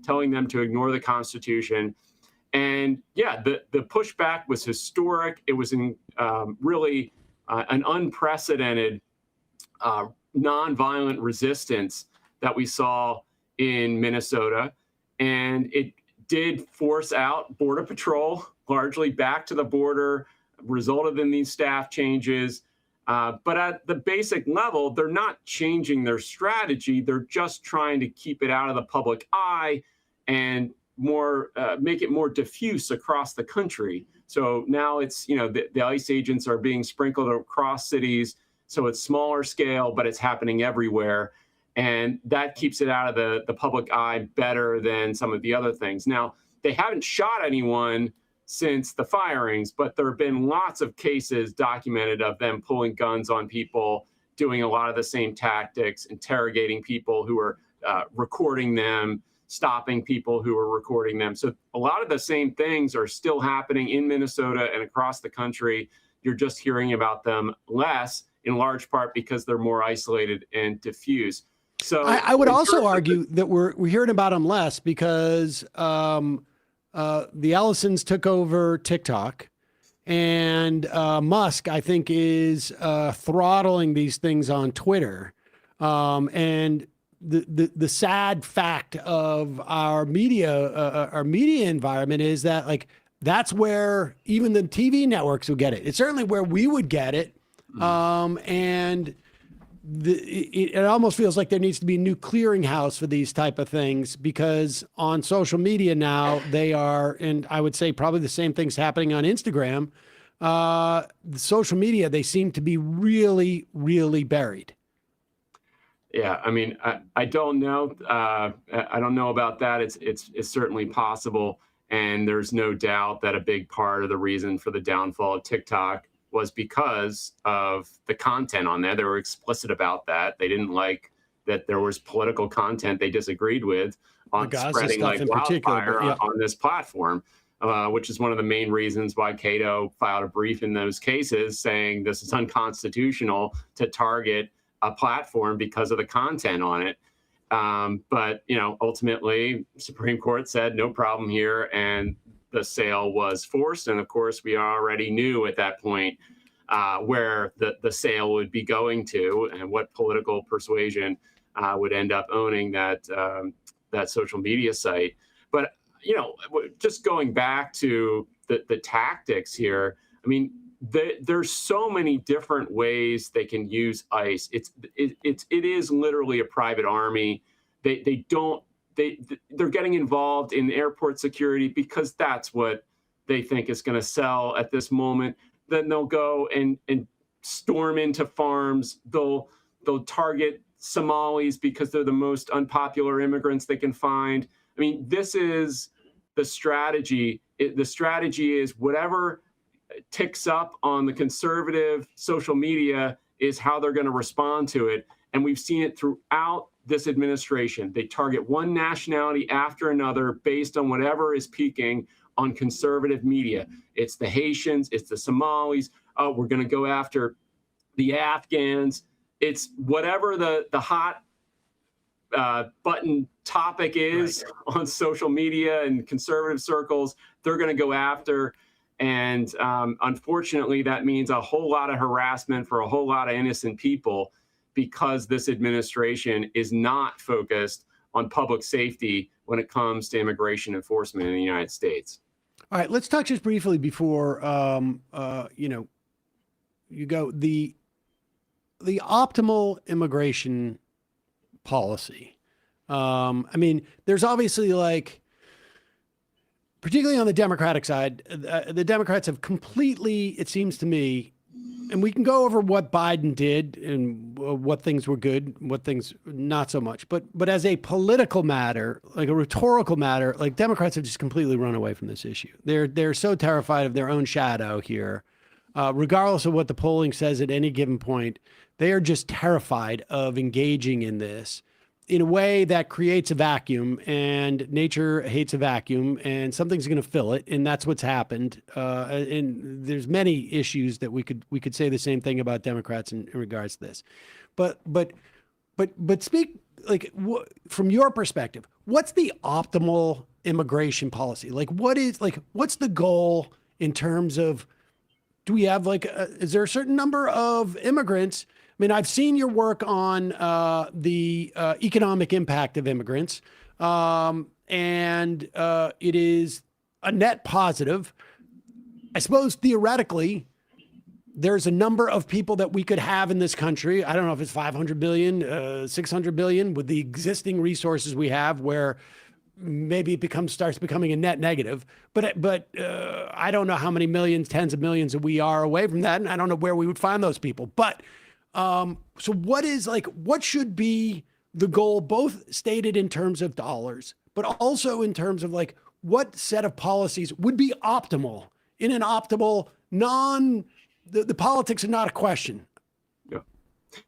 telling them to ignore the Constitution. And yeah, the pushback was historic. It was really an unprecedented nonviolent resistance that we saw in Minnesota. And it did force out Border Patrol largely back to the border, resulted in these staff changes. But at the basic level, they're not changing their strategy. They're just trying to keep it out of the public eye and make it more diffuse across the country. So now it's, the ICE agents are being sprinkled across cities. So it's smaller scale, but it's happening everywhere. And that keeps it out of the public eye better than some of the other things. Now, they haven't shot anyone since the firings, but there have been lots of cases documented of them pulling guns on people, doing a lot of the same tactics, interrogating people who are recording them, stopping people who are recording them. So a lot of the same things are still happening in Minnesota and across the country. You're just hearing about them less, in large part because they're more isolated and diffuse. So I would also argue that we're hearing about them less because the Ellisons took over TikTok, and Musk, I think, is throttling these things on Twitter. And the sad fact of our media environment is that like that's where even the TV networks would get it. It's certainly where we would get it. And it almost feels like there needs to be a new clearinghouse for these type of things, because on social media now they are, and I would say probably the same thing's happening on Instagram. The social media, they seem to be really, really buried. Yeah, I mean, I don't know. I don't know about that. It's certainly possible, and there's no doubt that a big part of the reason for the downfall of TikTok was because of the content on there. They were explicit about that. They didn't like that there was political content they disagreed with on spreading like wildfire on this platform, which is one of the main reasons why Cato filed a brief in those cases saying this is unconstitutional to target a platform because of the content on it. But, ultimately, Supreme Court said no problem here, and the sale was forced. And of course, we already knew at that point where the sale would be going to and what political persuasion would end up owning that social media site. But, just going back to the tactics here, I mean, there's so many different ways they can use ICE. It is literally a private army. They're getting involved in airport security because that's what they think is going to sell at this moment. Then they'll go and storm into farms. They'll target Somalis because they're the most unpopular immigrants they can find. I mean, this is the strategy. The strategy is whatever ticks up on the conservative social media is how they're going to respond to it. And we've seen it throughout this administration. They target one nationality after another based on whatever is peaking on conservative media. It's the Haitians, it's the Somalis. Oh, we're going to go after the Afghans. It's whatever the hot button topic is on social media and conservative circles, they're going to go after. And unfortunately, that means a whole lot of harassment for a whole lot of innocent people because this administration is not focused on public safety when it comes to immigration enforcement in the United States. All right, let's talk just briefly before you go the optimal immigration policy. I mean, there's obviously particularly on the Democratic side, the Democrats have completely, it seems to me, and we can go over what Biden did and what things were good, what things not so much. But as a political matter, like a rhetorical matter, like Democrats have just completely run away from this issue. They're so terrified of their own shadow here, regardless of what the polling says at any given point. They are just terrified of engaging in this in a way that creates a vacuum, and nature hates a vacuum, and something's going to fill it, and that's what's happened. And there's many issues that we could say the same thing about Democrats in regards to this, but speak from your perspective. What's the optimal immigration policy? What's the goal in terms of? Do we have is there a certain number of immigrants? I mean, I've seen your work on the economic impact of immigrants, and it is a net positive. I suppose theoretically, there's a number of people that we could have in this country. I don't know if it's 500 billion, 600 billion with the existing resources we have, where maybe it starts becoming a net negative. But I don't know how many millions, tens of millions that we are away from that, and I don't know where we would find those people. But so what should be the goal, both stated in terms of dollars, but also in terms of what set of policies would be optimal in an optimal the politics are not a question.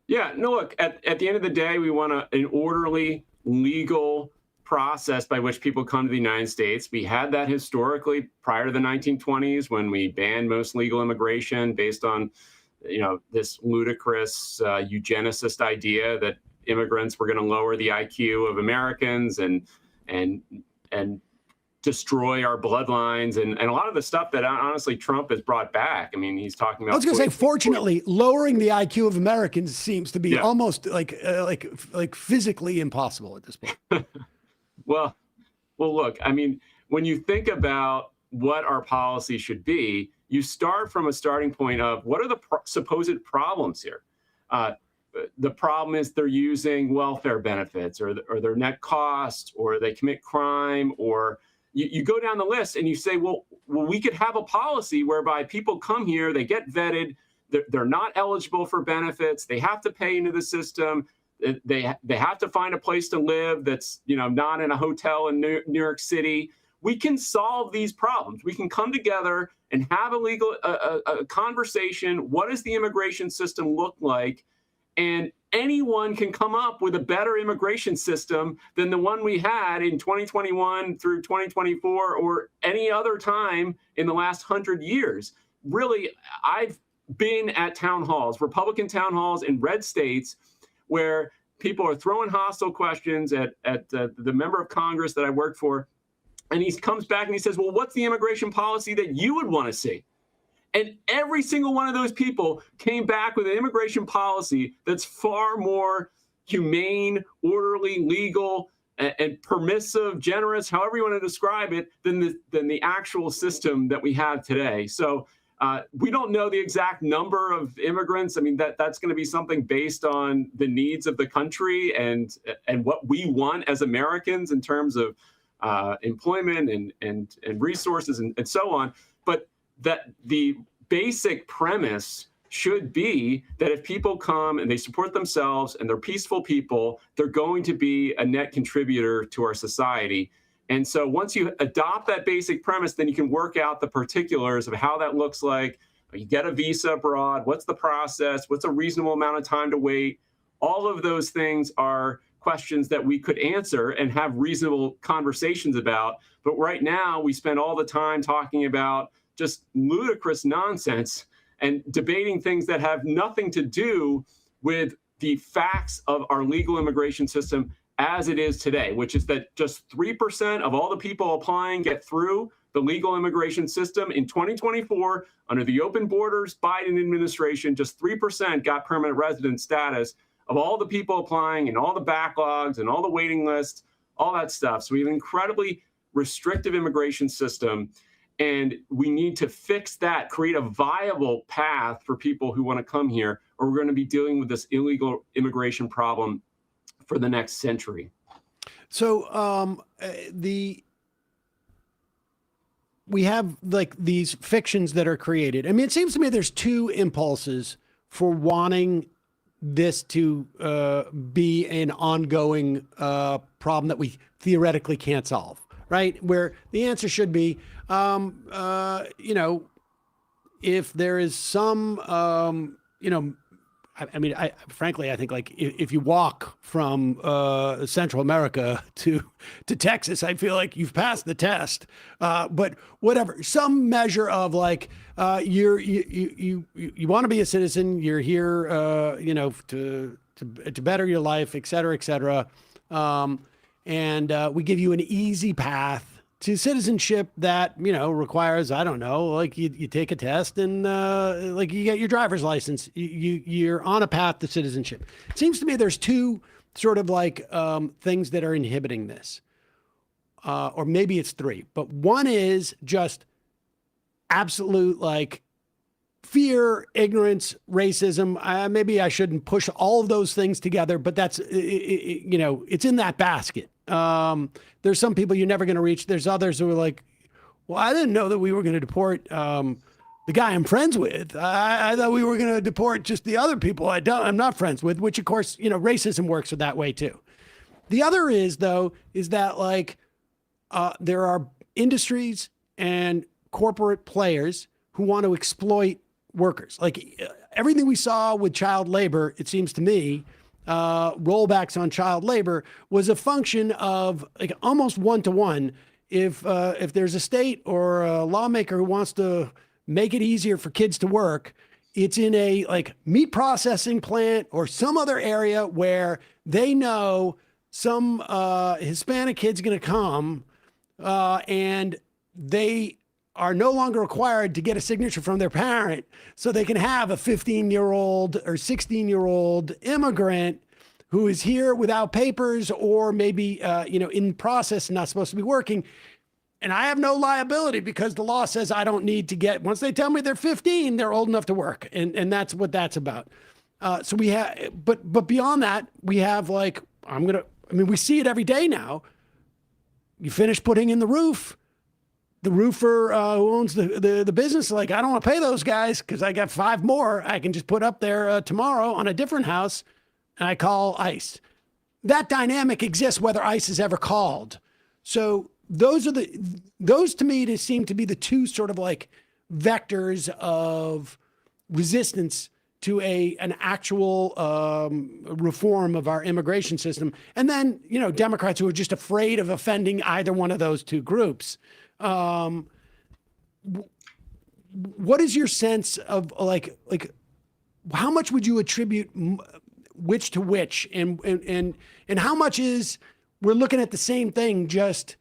Yeah. No, look, at the end of the day, we want an orderly, legal process by which people come to the United States. We had that historically prior to the 1920s when we banned most legal immigration based on this ludicrous eugenicist idea that immigrants were going to lower the IQ of Americans and destroy our bloodlines and a lot of the stuff that honestly Trump has brought back. I mean, he's talking about. I was going to say, fortunately, lowering the IQ of Americans seems to be almost like physically impossible at this point. Well, look, I mean, when you think about what our policy should be, you start from a starting point of what are the supposed problems here? The problem is they're using welfare benefits or their net cost, or they commit crime, or you go down the list and you say, well, we could have a policy whereby people come here, they get vetted, they're not eligible for benefits, they have to pay into the system, they have to find a place to live that's not in a hotel in New York City. We can solve these problems. We can come together and have a conversation. What does the immigration system look like? And anyone can come up with a better immigration system than the one we had in 2021 through 2024 or any other time in the last 100 years. Really, I've been at town halls, Republican town halls in red states, where people are throwing hostile questions at the member of Congress that I worked for. And he comes back and he says, well, what's the immigration policy that you would want to see? And every single one of those people came back with an immigration policy that's far more humane, orderly, legal, and permissive, generous, however you want to describe it, than the actual system that we have today. So We don't know the exact number of immigrants. I mean, that's going to be something based on the needs of the country and what we want as Americans in terms of employment and resources and so on. But that the basic premise should be that if people come and they support themselves and they're peaceful people, they're going to be a net contributor to our society. And so once you adopt that basic premise, then you can work out the particulars of how that looks like. You get a visa abroad, what's the process, what's a reasonable amount of time to wait? All of those things are questions that we could answer and have reasonable conversations about. But right now, we spend all the time talking about just ludicrous nonsense and debating things that have nothing to do with the facts of our legal immigration system as it is today, which is that just 3% of all the people applying get through the legal immigration system. In 2024, under the open borders Biden administration, just 3% got permanent resident status of all the people applying and all the backlogs and all the waiting lists, all that stuff. So we have an incredibly restrictive immigration system. And we need to fix that, create a viable path for people who want to come here, or we're going to be dealing with this illegal immigration problem for the next century. So we have like these fictions that are created. I mean, it seems to me there's two impulses for wanting this to be an ongoing problem that we theoretically can't solve, right? Where the answer should be, you know, if there is some, you know, I mean, frankly, I think like if you walk from Central America to Texas, I feel like you've passed the test. But whatever, some measure of like you want to be a citizen. You're here, you know, to better your life, et cetera, et cetera. And we give you an easy path to citizenship that, you know, requires, I don't know, like you take a test and like you get your driver's license, you're on a path to citizenship. It seems to me there's two sort of like things that are inhibiting this, or maybe it's three, but one is just absolute like fear, ignorance, racism. Maybe I shouldn't push all of those things together, but that's, you know, it's in that basket. There's some people you're never going to reach. There's others who are like, well, I didn't know that we were going to deport the guy I'm friends with. I thought we were going to deport just the other people I'm not friends with, which of course, you know, racism works that way too. The other is though, is that like there are industries and corporate players who want to exploit workers. Like everything we saw with child labor, it seems to me, rollbacks on child labor was a function of like almost one-to-one. If there's a state or a lawmaker who wants to make it easier for kids to work, it's in a like meat processing plant or some other area where they know some Hispanic kid's going to come and they are no longer required to get a signature from their parent, so they can have a 15-year-old or 16-year-old immigrant who is here without papers or maybe, you know, in process, not supposed to be working. And I have no liability because the law says I don't need to get, once they tell me they're 15, they're old enough to work. And that's what that's about. So we have, but beyond that, we have like, we see it every day now. You finish putting in the roof. The roofer who owns the business, like, I don't want to pay those guys because I got 5 more I can just put up there tomorrow on a different house, and I call ICE. That dynamic exists whether ICE is ever called. So those to me seem to be the two sort of like vectors of resistance to an actual reform of our immigration system. And then, you know, Democrats who are just afraid of offending either one of those two groups. What is your sense of like how much would you attribute which to which, and how much is we're looking at the same thing, just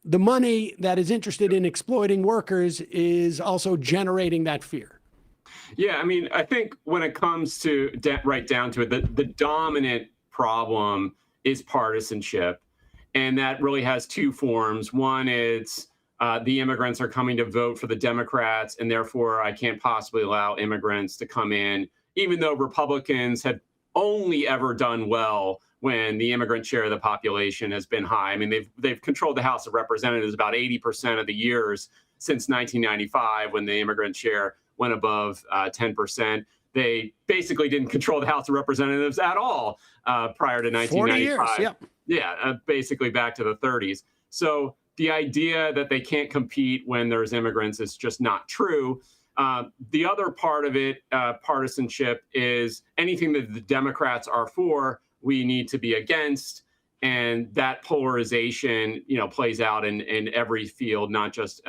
the money that is interested in exploiting workers is also generating that fear? Yeah, I mean, I think when it comes to right down to it, the dominant problem is partisanship. And that really has two forms. One is the immigrants are coming to vote for the Democrats, and therefore I can't possibly allow immigrants to come in, even though Republicans have only ever done well when the immigrant share of the population has been high. I mean, they've controlled the House of Representatives about 80% of the years since 1995, when the immigrant share went above 10%. They basically didn't control the House of Representatives at all prior to 1995. 40 years, yep. Yeah, basically back to the 30s. So the idea that they can't compete when there's immigrants is just not true. The other part of it, partisanship, is anything that the Democrats are for, we need to be against. And that polarization, plays out in every field, not just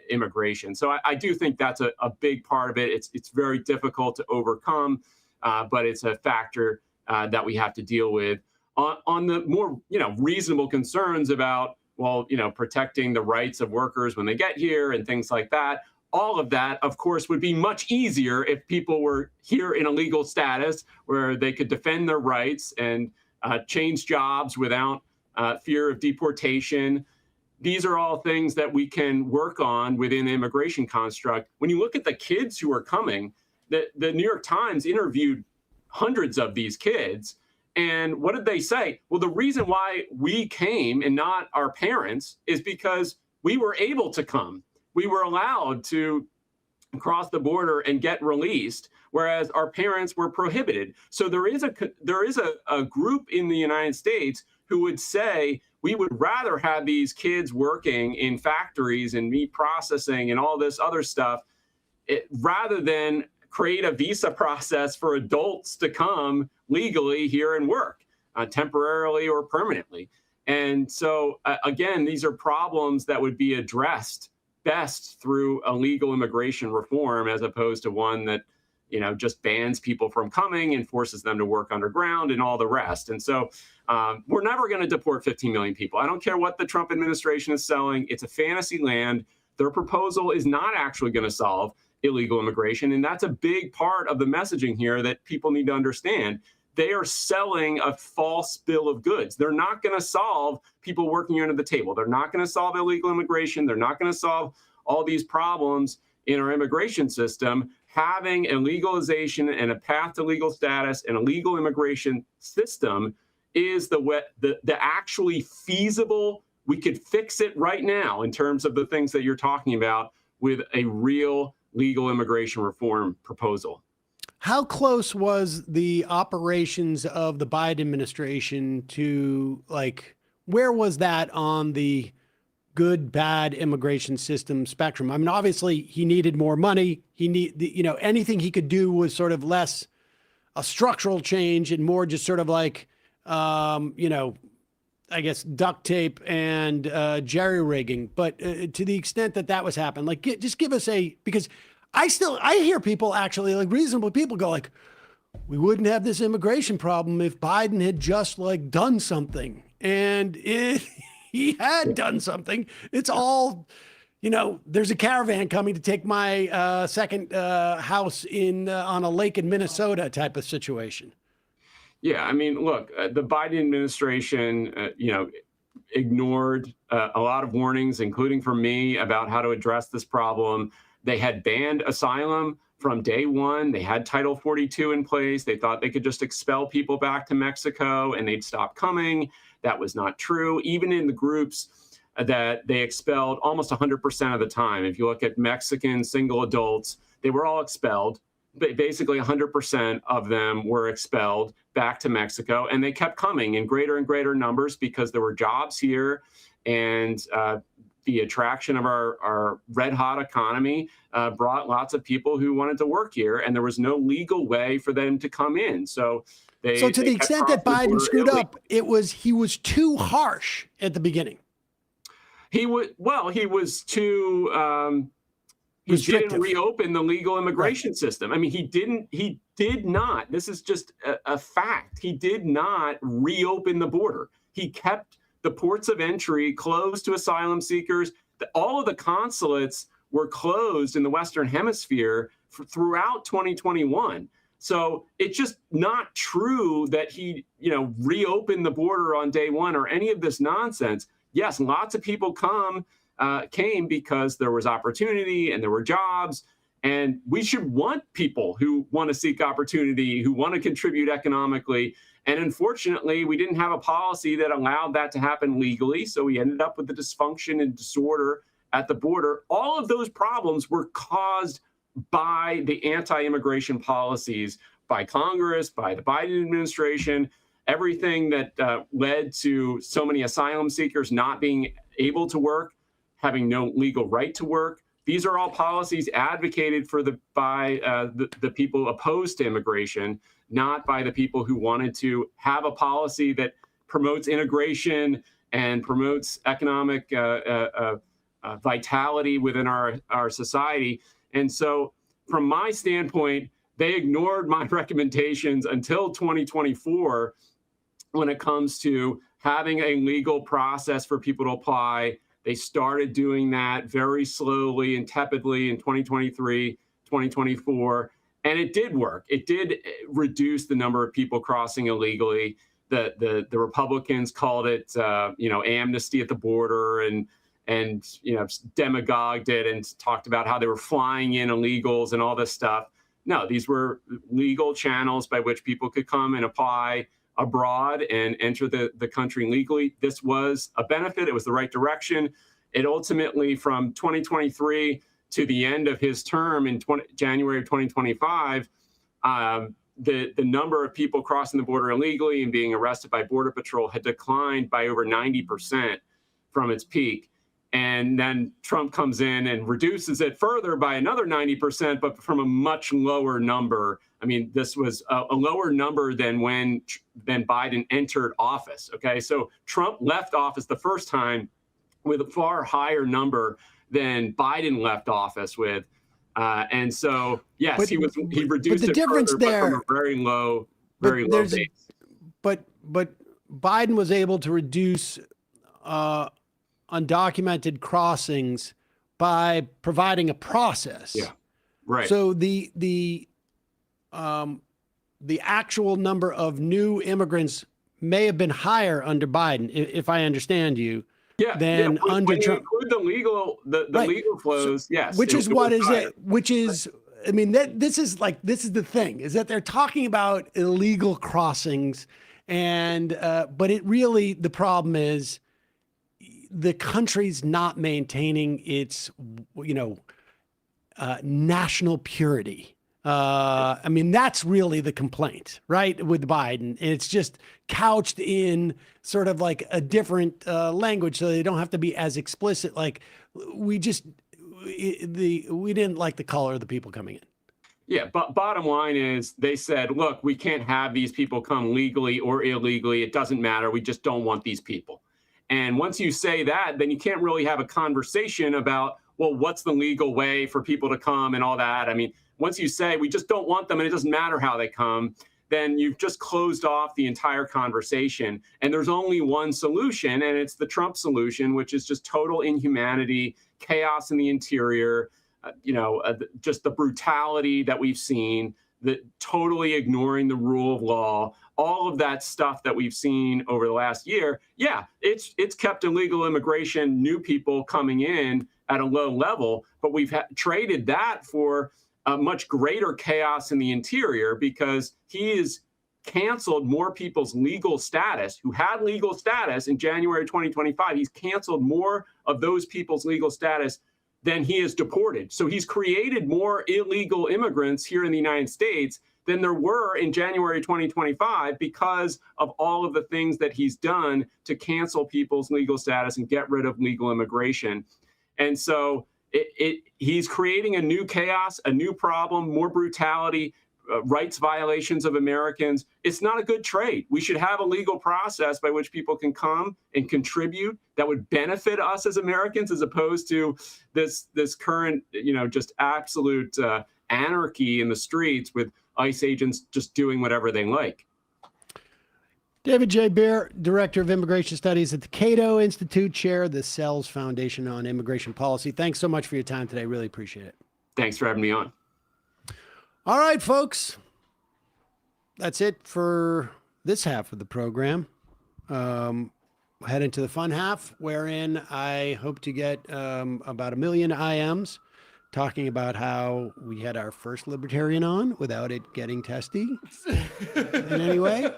immigration. So I do think that's a big part of it. It's very difficult to overcome, but it's a factor that we have to deal with. On the more, reasonable concerns about, protecting the rights of workers when they get here and things like that. All of that, of course, would be much easier if people were here in a legal status where they could defend their rights and change jobs without fear of deportation. These are all things that we can work on within the immigration construct. When you look at the kids who are coming, the New York Times interviewed hundreds of these kids. And what did they say? Well, the reason why we came and not our parents is because we were able to come. We were allowed to cross the border and get released, whereas our parents were prohibited. So there is a group in the United States who would say we would rather have these kids working in factories and meat processing and all this other stuff, rather than create a visa process for adults to come legally here and work temporarily or permanently. And so, again, these are problems that would be addressed best through a legal immigration reform, as opposed to one that, just bans people from coming and forces them to work underground and all the rest. And so we're never going to deport 15 million people. I don't care what the Trump administration is selling. It's a fantasy land. Their proposal is not actually going to solve illegal immigration. And that's a big part of the messaging here that people need to understand. They are selling a false bill of goods. They're not going to solve people working under the table. They're not going to solve illegal immigration. They're not going to solve all these problems in our immigration system. Having a legalization and a path to legal status and a legal immigration system is the actually feasible. We could fix it right now in terms of the things that you're talking about with a real legal immigration reform proposal. How close was the operations of the Biden administration to, where was that on the good, bad immigration system spectrum? I mean, obviously he needed more money. Anything he could do was sort of less a structural change and more just sort of I guess duct tape and jerry rigging. But to the extent that was happening, just give us because I hear people actually, reasonable people go we wouldn't have this immigration problem if Biden had just done something. And he had done something. It's all, there's a caravan coming to take my second house on a lake in Minnesota type of situation. Yeah, I mean, look, the Biden administration, ignored a lot of warnings, including from me, about how to address this problem. They had banned asylum from day one. They had Title 42 in place. They thought they could just expel people back to Mexico and they'd stop coming. That was not true. Even in the groups that they expelled almost 100% of the time. If you look at Mexican single adults, they were all expelled. Basically 100% of them were expelled back to Mexico, and they kept coming in greater and greater numbers because there were jobs here, and the attraction of our red-hot economy brought lots of people who wanted to work here, and there was no legal way for them to come in. So to the extent that Biden screwed up, he was too harsh at the beginning. He was too. He didn't reopen the legal immigration system. I mean, he did not. This is just a fact. He did not reopen the border. He kept the ports of entry closed to asylum seekers. All of the consulates were closed in the Western Hemisphere throughout 2021. So it's just not true that he, reopened the border on day one or any of this nonsense. Yes, lots of people come came because there was opportunity and there were jobs. And we should want people who want to seek opportunity, who want to contribute economically. And unfortunately, we didn't have a policy that allowed that to happen legally. So we ended up with the dysfunction and disorder at the border. All of those problems were caused by the anti-immigration policies by Congress, by the Biden administration, everything that led to so many asylum seekers not being able to work, having no legal right to work. These are all policies advocated for by the people opposed to immigration, not by the people who wanted to have a policy that promotes integration and promotes economic vitality within our society. And so from my standpoint, they ignored my recommendations until 2024 when it comes to having a legal process for people to apply. They started doing that very slowly and tepidly in 2023, 2024, and it did work. It did reduce the number of people crossing illegally. The Republicans called it, amnesty at the border, and demagogued it and talked about how they were flying in illegals and all this stuff. No, these were legal channels by which people could come and apply abroad and enter the country legally. This was a benefit. It was the right direction. It ultimately, from 2023 to the end of his term in January of 2025, the number of people crossing the border illegally and being arrested by Border Patrol had declined by over 90% from its peak. And then Trump comes in and reduces it further by another 90%, but from a much lower number. I mean, this was a lower number than when Biden entered office. Okay, so Trump left office the first time with a far higher number than Biden left office with. And so, yes, he reduced the it difference further, there, but from a very low base. But Biden was able to reduce undocumented crossings by providing a process. Yeah, right. So the actual number of new immigrants may have been higher under Biden, if I understand you. Than under when Trump. You include the legal flows, yes. Which is I mean, this is the thing, is that they're talking about illegal crossings, and but the problem is the country's not maintaining its national purity. I mean, that's really the complaint, right? With Biden, it's just couched in sort of like a different language, so they don't have to be as explicit. Like we didn't like the color of the people coming in. Yeah, but bottom line is they said, look, we can't have these people come legally or illegally. It doesn't matter. We just don't want these people. And once you say that, then you can't really have a conversation about, well, what's the legal way for people to come and all that. I mean, once you say we just don't want them and it doesn't matter how they come, then you've just closed off the entire conversation. And there's only one solution, and it's the Trump solution, which is just total inhumanity, chaos in the interior, just the brutality that we've seen, the totally ignoring the rule of law, all of that stuff that we've seen over the last year. Yeah, it's kept illegal immigration, new people coming in at a low level, but we've traded that for a much greater chaos in the interior, because he has canceled more people's legal status who had legal status in January 2025. He's canceled more of those people's legal status than he has deported. So he's created more illegal immigrants here in the United States than there were in January 2025 because of all of the things that he's done to cancel people's legal status and get rid of legal immigration. And so he's creating a new chaos, a new problem, more brutality, rights violations of Americans. It's not a good trade. We should have a legal process by which people can come and contribute that would benefit us as Americans, as opposed to this current, just absolute anarchy in the streets with ICE agents just doing whatever they like. David J. Bier, Director of Immigration Studies at the Cato Institute, Chair of the Selz Foundation on Immigration Policy. Thanks so much for your time today. Really appreciate it. Thanks for having me on. All right, folks. That's it for this half of the program. head into the fun half, wherein I hope to get about 1 million IMs talking about how we had our first libertarian on without it getting testy in any way.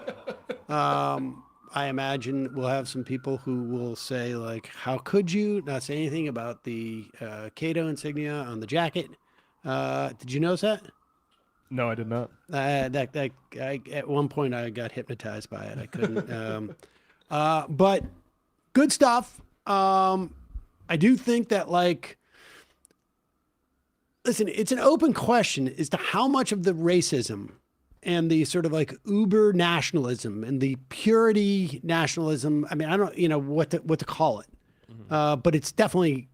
I imagine we'll have some people who will say, like, how could you not say anything about the Cato insignia on the jacket? Did you notice that? No, I did not. At one point I got hypnotized by it. I couldn't. But good stuff. I do think that, like, listen, it's an open question as to how much of the racism and the sort of like uber nationalism and the purity nationalism. I mean, I don't, what to call it, but it's definitely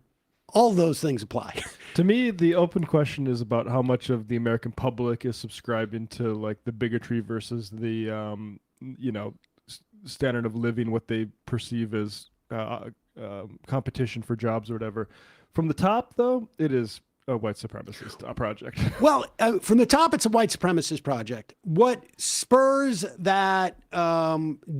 all those things apply. To me, the open question is about how much of the American public is subscribing to like the bigotry versus the, standard of living, what they perceive as competition for jobs or whatever. From the top, though, it is a white supremacist project. Well, from the top, it's a white supremacist project. What spurs that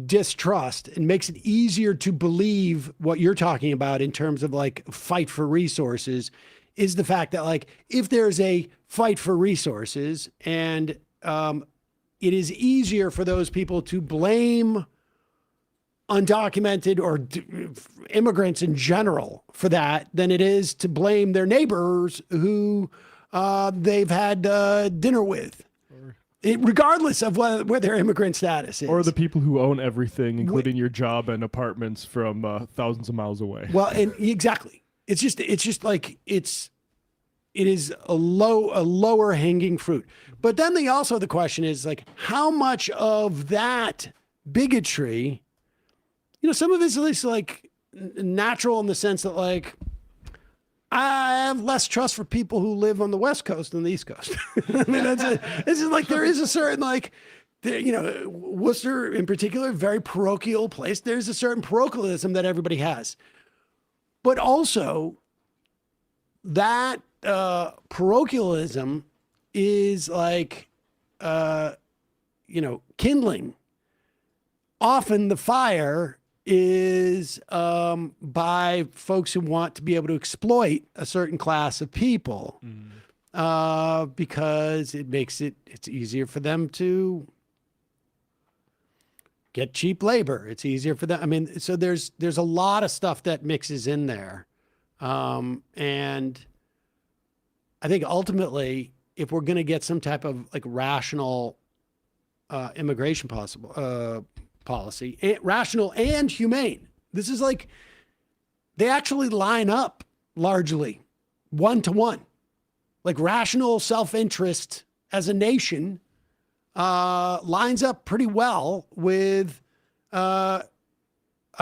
distrust and makes it easier to believe what you're talking about in terms of like fight for resources is the fact that, like, if there's a fight for resources and it is easier for those people to blame undocumented or immigrants in general for that than it is to blame their neighbors who they've had dinner with, regardless of what their immigrant status is. Or the people who own everything, including your job and apartments from thousands of miles away. Well, and exactly. It is a lower hanging fruit. But then the question is, like, how much of that bigotry, some of it's at least like natural in the sense that, like, I have less trust for people who live on the West Coast than the East Coast. I mean, this is like, there is a certain, like, Worcester in particular, very parochial place. There's a certain parochialism that everybody has. But also that parochialism is like, kindling. Often the fire is by folks who want to be able to exploit a certain class of people because it makes it's easier for them to get cheap labor. It's easier for them. I mean, so there's a lot of stuff that mixes in there. And I think ultimately, if we're going to get some type of like rational immigration policy, rational and humane. This is like, they actually line up largely 1-to-1. Like, rational self-interest as a nation lines up pretty well with a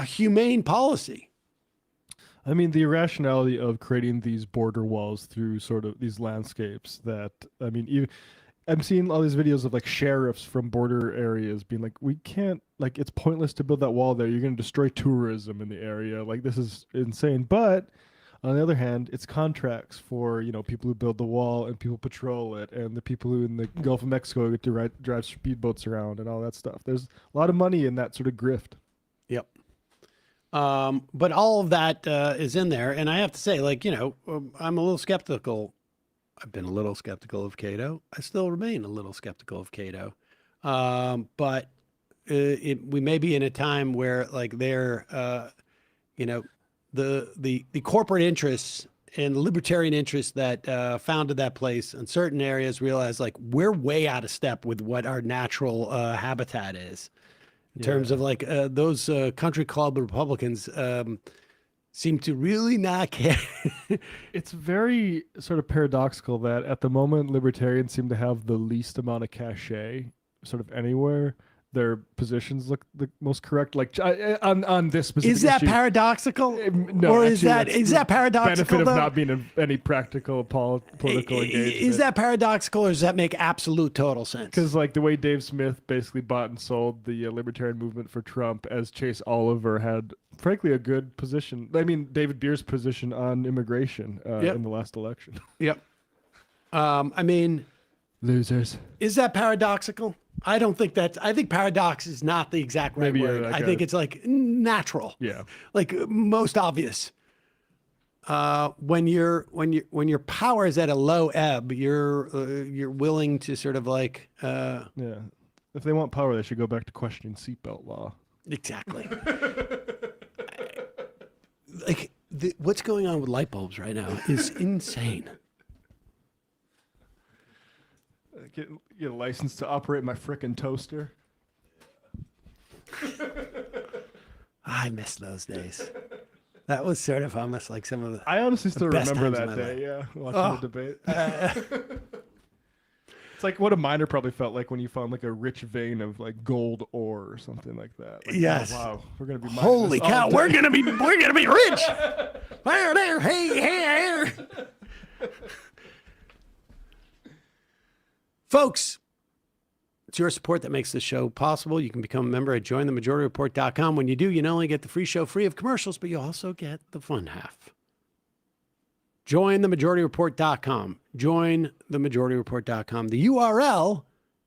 humane policy. I mean, the irrationality of creating these border walls through sort of these landscapes that, I mean, even I'm seeing all these videos of like sheriffs from border areas being like, we can't, like, it's pointless to build that wall there. You're going to destroy tourism in the area. Like, this is insane. But on the other hand, it's contracts for, people who build the wall and people patrol it, and the people who in the Gulf of Mexico get to drive speedboats around and all that stuff. There's a lot of money in that sort of grift. Yep. But all of that is in there. And I have to say, like, I'm a little skeptical. I've been a little skeptical of Cato. I still remain a little skeptical of Cato. But we may be in a time where, like, they're, the corporate interests and the libertarian interests that founded that place in certain areas realize, like, we're way out of step with what our natural habitat is. In terms of, like, those country club Republicans seem to really not care. It's very sort of paradoxical that at the moment libertarians seem to have the least amount of cachet sort of anywhere. Their positions look the most correct, like on this specific Is that issue. Paradoxical? No, or actually, is that paradoxical? Benefit of though? not being in any practical political engagement. Is that paradoxical, or does that make absolute total sense? Because, like, the way Dave Smith basically bought and sold the libertarian movement for Trump, as Chase Oliver had, frankly, a good position. I mean, David Bier's position on immigration in the last election. Yep. I mean, losers. Is that paradoxical? I don't think that's. I think paradox is not the exact right Maybe word. like I think it's like natural. Yeah. Like most obvious. When your power is at a low ebb, you're willing to sort of like. Yeah. If they want power, they should go back to questioning seatbelt law. Exactly. Like what's going on with light bulbs right now is insane. Get a license to operate my frickin' toaster. I miss those days. That was sort of almost like some of the. I honestly still best remember times of that my day. life. Yeah, watching the debate. It's like what a miner probably felt like when you found like a rich vein of like gold ore or something like that. Like, yes. Oh, wow, we're gonna be mining holy this all cow. day. We're gonna be rich. There. Hey. Folks, it's your support that makes this show possible. You can become a member at jointhemajority.report.com. When you do, you not only get the free show free of commercials, but you also get the fun half. Jointhemajority.report.com. Jointhemajority.report.com. The URL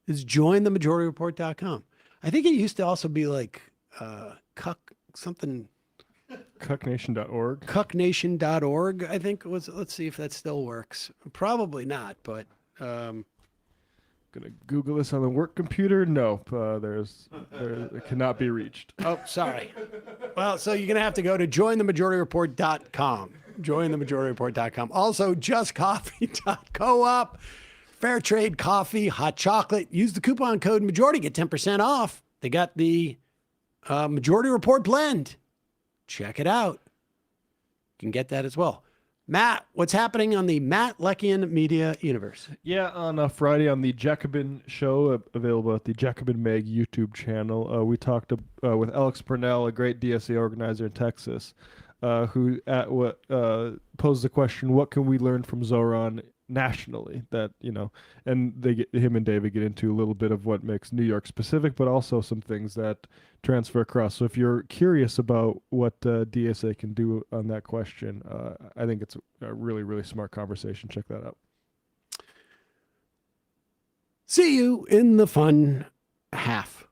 is jointhemajority.report.com. I think it used to also be like something. Cucknation.org. Cucknation.org, I think it was. Let's see if that still works. Probably not, but. Gonna Google this on the work computer. Nope, it cannot be reached. Oh, sorry. Well, so you're gonna have to go to jointhemajority.report.com. Jointhemajority.report.com. Also, justcoffee.coop. Fair trade coffee, hot chocolate. Use the coupon code majority, get 10% off. They got the Majority Report blend. Check it out. You can get that as well. Matt, what's happening on the Matt Leckian Media Universe? Yeah, on Friday on the Jacobin Show, available at the Jacobin Mag YouTube channel, we talked with Alex Purnell, a great DSA organizer in Texas, who posed the question, what can we learn from Zoran nationally? That, and him and David get into a little bit of what makes New York specific, but also some things that transfer across. So if you're curious about what DSA can do on that question, I think it's a really, really smart conversation. Check that out. See you in the fun half.